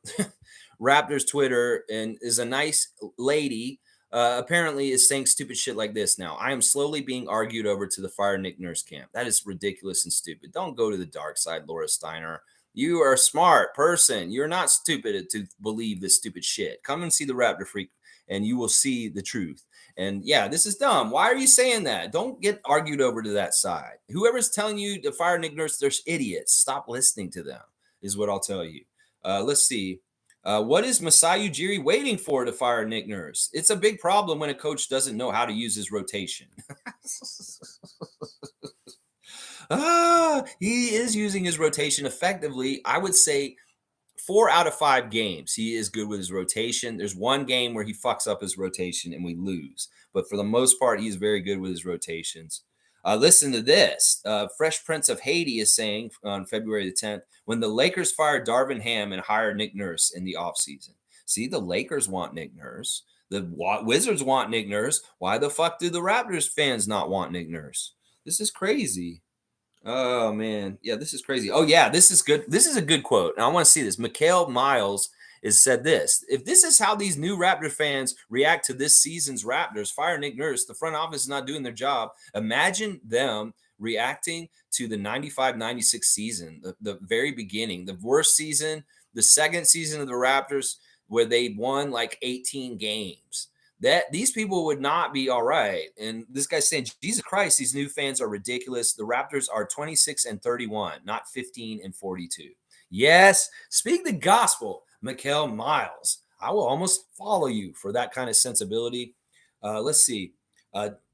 Raptors Twitter and is a nice lady, apparently is saying stupid shit like this now. I am slowly being argued over to the fire Nick Nurse camp. That is ridiculous and stupid. Don't go to the dark side, Laura Steiner. You are a smart person. You're not stupid to believe this stupid shit. Come and see the Raptor Freak and you will see the truth. And yeah, this is dumb. Why are you saying that? Don't get argued over to that side. Whoever's telling you to fire Nick Nurse, they're idiots. Stop listening to them, is what I'll tell you. Let's see. What is Masai Ujiri waiting for to fire Nick Nurse? It's a big problem when a coach doesn't know how to use his rotation. He is using his rotation effectively. I would say 4 out of 5 games, he is good with his rotation. There's one game where he fucks up his rotation and we lose. But for the most part, he's very good with his rotations. Listen to this. Fresh Prince of Haiti is saying on February the 10th, when the Lakers fired Darvin Ham and hired Nick Nurse in the offseason. See, the Lakers want Nick Nurse. The Wizards want Nick Nurse. Why the fuck do the Raptors fans not want Nick Nurse? This is crazy. Oh man, yeah, this is crazy. Oh yeah, this is good. This is a good quote, and I want to see this. Mikhail Miles has said this: if this is how these new Raptor fans react to this season's Raptors, fire Nick Nurse. The front office is not doing their job. Imagine them reacting to the 95-96 season, the very beginning, the worst season, the second season of the Raptors, where they won like 18 games. That these people would not be all right. And this guy's saying, Jesus Christ, these new fans are ridiculous. The Raptors are 26-31, not 15-42. Yes, speak the gospel, Mikhail Miles. I will almost follow you for that kind of sensibility. Let's see.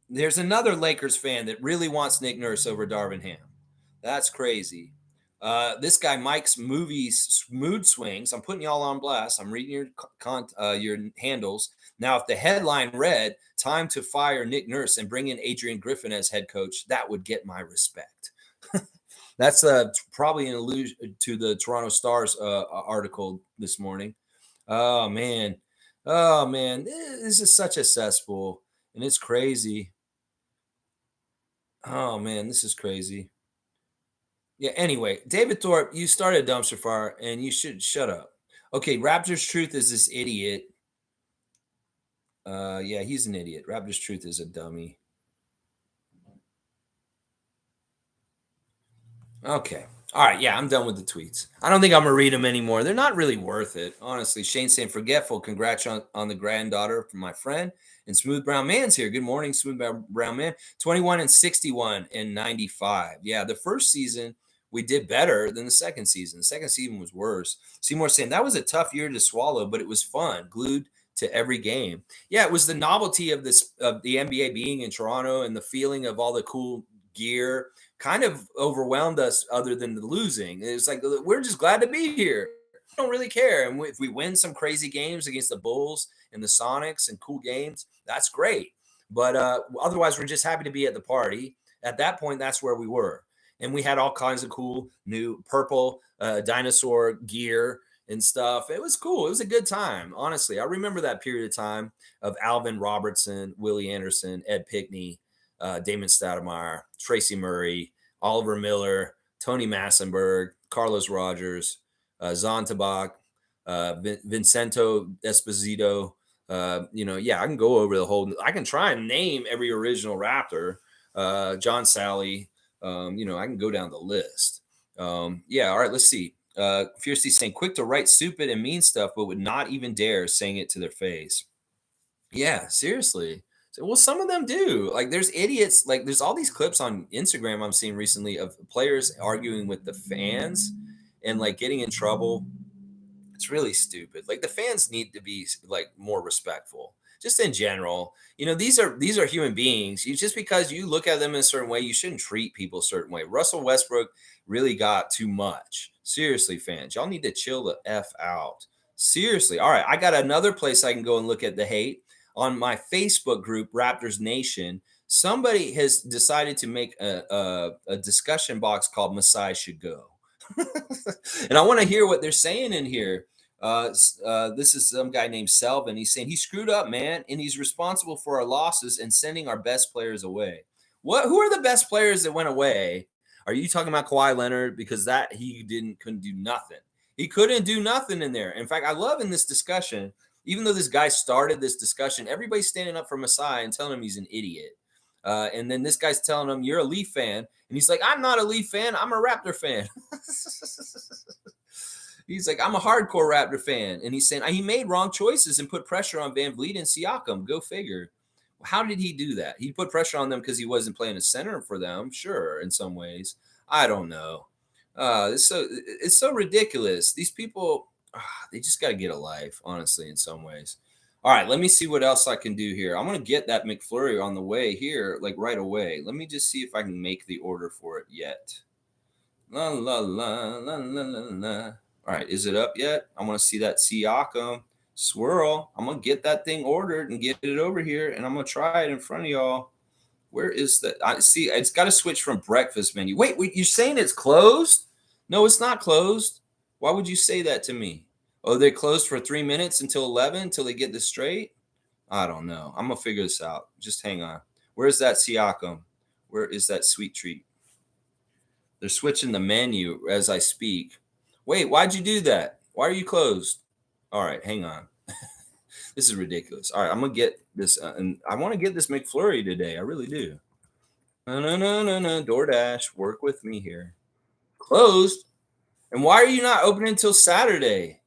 There's another Lakers fan that really wants Nick Nurse over Darvin Ham. That's crazy. This guy Mike's movies mood swings. I'm putting y'all on blast. I'm reading your handles. Now, if the headline read "Time to fire Nick Nurse and bring in Adrian Griffin as head coach," that would get my respect. That's probably an allusion to the Toronto Stars article this morning. Oh man, this is such a cesspool, and it's crazy. Oh man, this is crazy. Yeah, anyway, David Thorpe, you started a dumpster fire and you should shut up. Okay, Raptors Truth is this idiot. Yeah, he's an idiot. Raptors Truth is a dummy. Okay. All right. Yeah, I'm done with the tweets. I don't think I'm gonna read them anymore. They're not really worth it, honestly. Shane saying forgetful. Congrats on the granddaughter from my friend. And Smooth Brown Man's here. Good morning, Smooth Brown Man. 21 and 61 and 95. Yeah, the first season we did better than the second season. The second season was worse. Seymour saying that was a tough year to swallow, but it was fun. Glued to every game. Yeah, it was the novelty of this of the NBA being in Toronto and the feeling of all the cool gear kind of overwhelmed us other than the losing. It's like we're just glad to be here. We don't really care. And if we win some crazy games against the Bulls and the Sonics and cool games, that's great. But otherwise, we're just happy to be at the party. At that point, that's where we were. And we had all kinds of cool new purple dinosaur gear and stuff. It was cool. It was a good time. Honestly, I remember that period of time of Alvin Robertson, Willie Anderson, Ed Pickney, Damon Stoudemire, Tracy Murray, Oliver Miller, Tony Massenberg, Carlos Rogers, Zon Tabak, Vincento Esposito. Yeah, I can go over the whole. I can try and name every original Raptor. John Sally. I can go down the list. Yeah, all right. Let's see. Fiercely saying, quick to write stupid and mean stuff, but would not even dare saying it to their face. Yeah, seriously. Well, some of them do. Like, there's idiots. Like, there's all these clips on Instagram I'm seeing recently of players arguing with the fans and like getting in trouble. It's really stupid. Like, the fans need to be like more respectful, just in general. These are human beings. Just because you look at them in a certain way, you shouldn't treat people a certain way. Russell Westbrook really got too much. Seriously, fans, y'all need to chill the f out. Seriously. All right, I got another place I can go and look at the hate on my Facebook group, Raptors Nation. Somebody has decided to make a discussion box called "Masai Should Go," and I want to hear what they're saying in here. This is some guy named Selvin. He's saying he screwed up, man, and he's responsible for our losses and sending our best players away. What? Who are the best players that went away? Are you talking about Kawhi Leonard? Because that he couldn't do nothing. He couldn't do nothing in there. In fact, I love in this discussion, even though this guy started this discussion, everybody's standing up for Masai and telling him he's an idiot. And then this guy's telling him, you're a Leaf fan. And he's like, I'm not a Leaf fan. I'm a Raptor fan. He's like, I'm a hardcore Raptor fan. And he's saying he made wrong choices and put pressure on Van Vliet and Siakam. Go figure. How did he do that? He put pressure on them because he wasn't playing a center for them. Sure, in some ways. I don't know. It's so ridiculous. These people, they just got to get a life, honestly, in some ways. All right, let me see what else I can do here. I'm going to get that McFlurry on the way here, like right away. Let me just see if I can make the order for it yet. La, la, la, la, la, la, la. All right, is it up yet? I want to see that Siakam swirl. I'm going to get that thing ordered and get it over here, and I'm going to try it in front of y'all. Where is that? I see. It's got to switch from breakfast menu. Wait, you're saying it's closed? No, it's not closed. Why would you say that to me? Oh, they closed for 3 minutes until 11 until they get this straight? I don't know. I'm going to figure this out. Just hang on. Where's that Siakam? Where is that sweet treat? They're switching the menu as I speak. Wait, why'd you do that? Why are you closed? All right, hang on. This is ridiculous. All right, I'm going to get this. And I want to get this McFlurry today. I really do. No. DoorDash, work with me here. Closed? And why are you not opening until Saturday?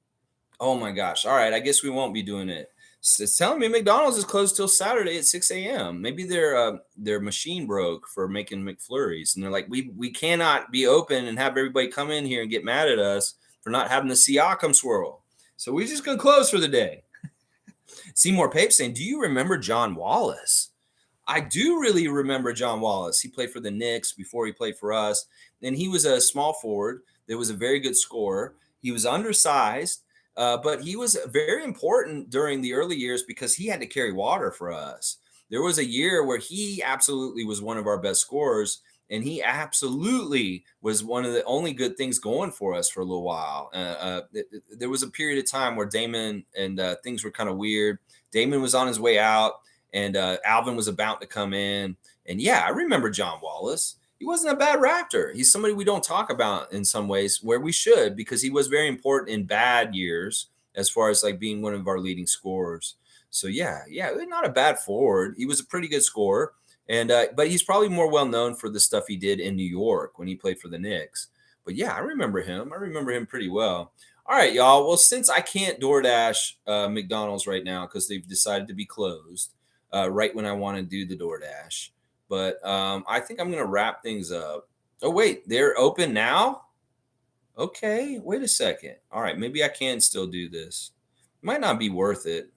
Oh my gosh. All right. I guess we won't be doing it. It's telling me McDonald's is closed till Saturday at 6 a.m. Maybe their machine broke for making McFlurries. And they're like, we cannot be open and have everybody come in here and get mad at us for not having the Siakam swirl. So we're just going to close for the day. Seymour Pape saying, do you remember John Wallace? I do really remember John Wallace. He played for the Knicks before he played for us. And he was a small forward. There was a very good scorer. He was undersized, but he was very important during the early years because he had to carry water for us. There was a year where he absolutely was one of our best scorers, and he absolutely was one of the only good things going for us for a little while. There was a period of time where Damon and things were kind of weird. Damon was on his way out, and Alvin was about to come in. And yeah, I remember John Wallace. he wasn't a bad Raptor. He's somebody we don't talk about in some ways where we should, because he was very important in bad years as far as like being one of our leading scorers. So yeah, not a bad forward. He was a pretty good scorer, and but he's probably more well known for the stuff he did in New York when he played for the Knicks. But yeah, I remember him. I remember him pretty well. All right, y'all. Well, since I can't DoorDash McDonald's right now because they've decided to be closed right when I want to do the DoorDash, but I think I'm going to wrap things up. Oh, wait, they're open now? Okay, wait a second. All right, maybe I can still do this. Might not be worth it.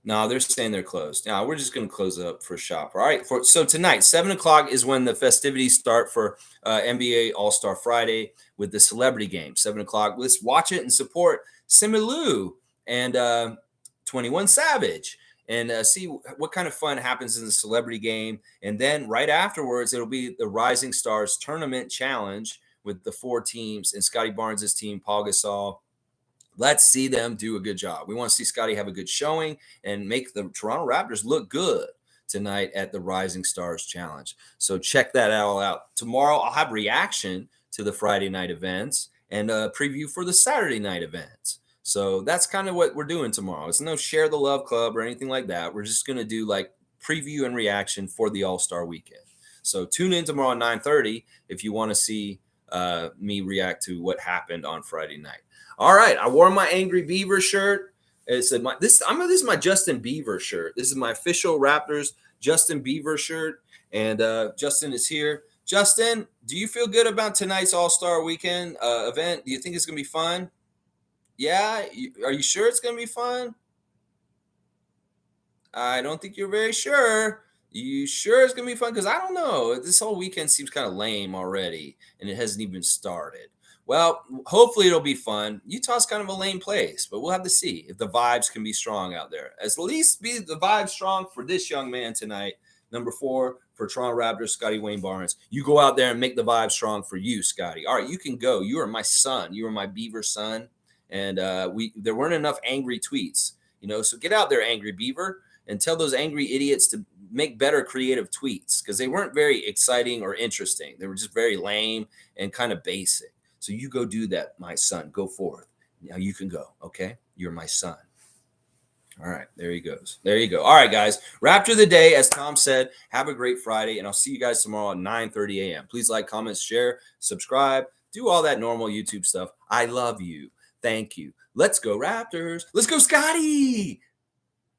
No, they're saying they're closed. Now we're just going to close up for shop. All right. So tonight, 7 o'clock is when the festivities start for NBA All-Star Friday with the celebrity game. 7 o'clock. Let's watch it and support Simu Liu and 21 Savage and see what kind of fun happens in the celebrity game. And then right afterwards, it'll be the Rising Stars Tournament Challenge with the 4 teams and Scottie Barnes' team, Paul Gasol. Let's see them do a good job. We want to see Scottie have a good showing and make the Toronto Raptors look good tonight at the Rising Stars Challenge. So check that all out. Tomorrow, I'll have reaction to the Friday night events and a preview for the Saturday night events. So that's kind of what we're doing tomorrow. It's no Share the Love Club or anything like that. We're just going to do like preview and reaction for the All-Star weekend. So tune in tomorrow at 9:30 if you want to see me react to what happened on Friday night. All right, I wore my Angry Beaver shirt. This is my Justin Bieber shirt. This is my official Raptors Justin Bieber shirt, and Justin is here. Justin, do you feel good about tonight's All-Star Weekend event? Do you think it's gonna be fun? Yeah, are you sure it's gonna be fun? I don't think you're very sure. You sure it's gonna be fun? Because I don't know. This whole weekend seems kind of lame already, and it hasn't even started. Well, hopefully it'll be fun. Utah's kind of a lame place, but we'll have to see if the vibes can be strong out there. At least be the vibe strong for this young man tonight. Number 4 for Toronto Raptors, Scottie Wayne Barnes. You go out there and make the vibe strong for you, Scottie. All right, you can go. You are my son. You are my Beaver son. And there weren't enough angry tweets, so get out there, Angry Beaver, and tell those angry idiots to make better creative tweets because they weren't very exciting or interesting. They were just very lame and kind of basic. So you go do that, my son. Go forth. Now you can go, okay? You're my son. All right, there he goes. There you go. All right, guys. Raptor of the day, as Tom said, have a great Friday, and I'll see you guys tomorrow at 9:30 a.m. Please like, comment, share, subscribe, do all that normal YouTube stuff. I love you. Thank you. Let's go, Raptors. Let's go, Scottie.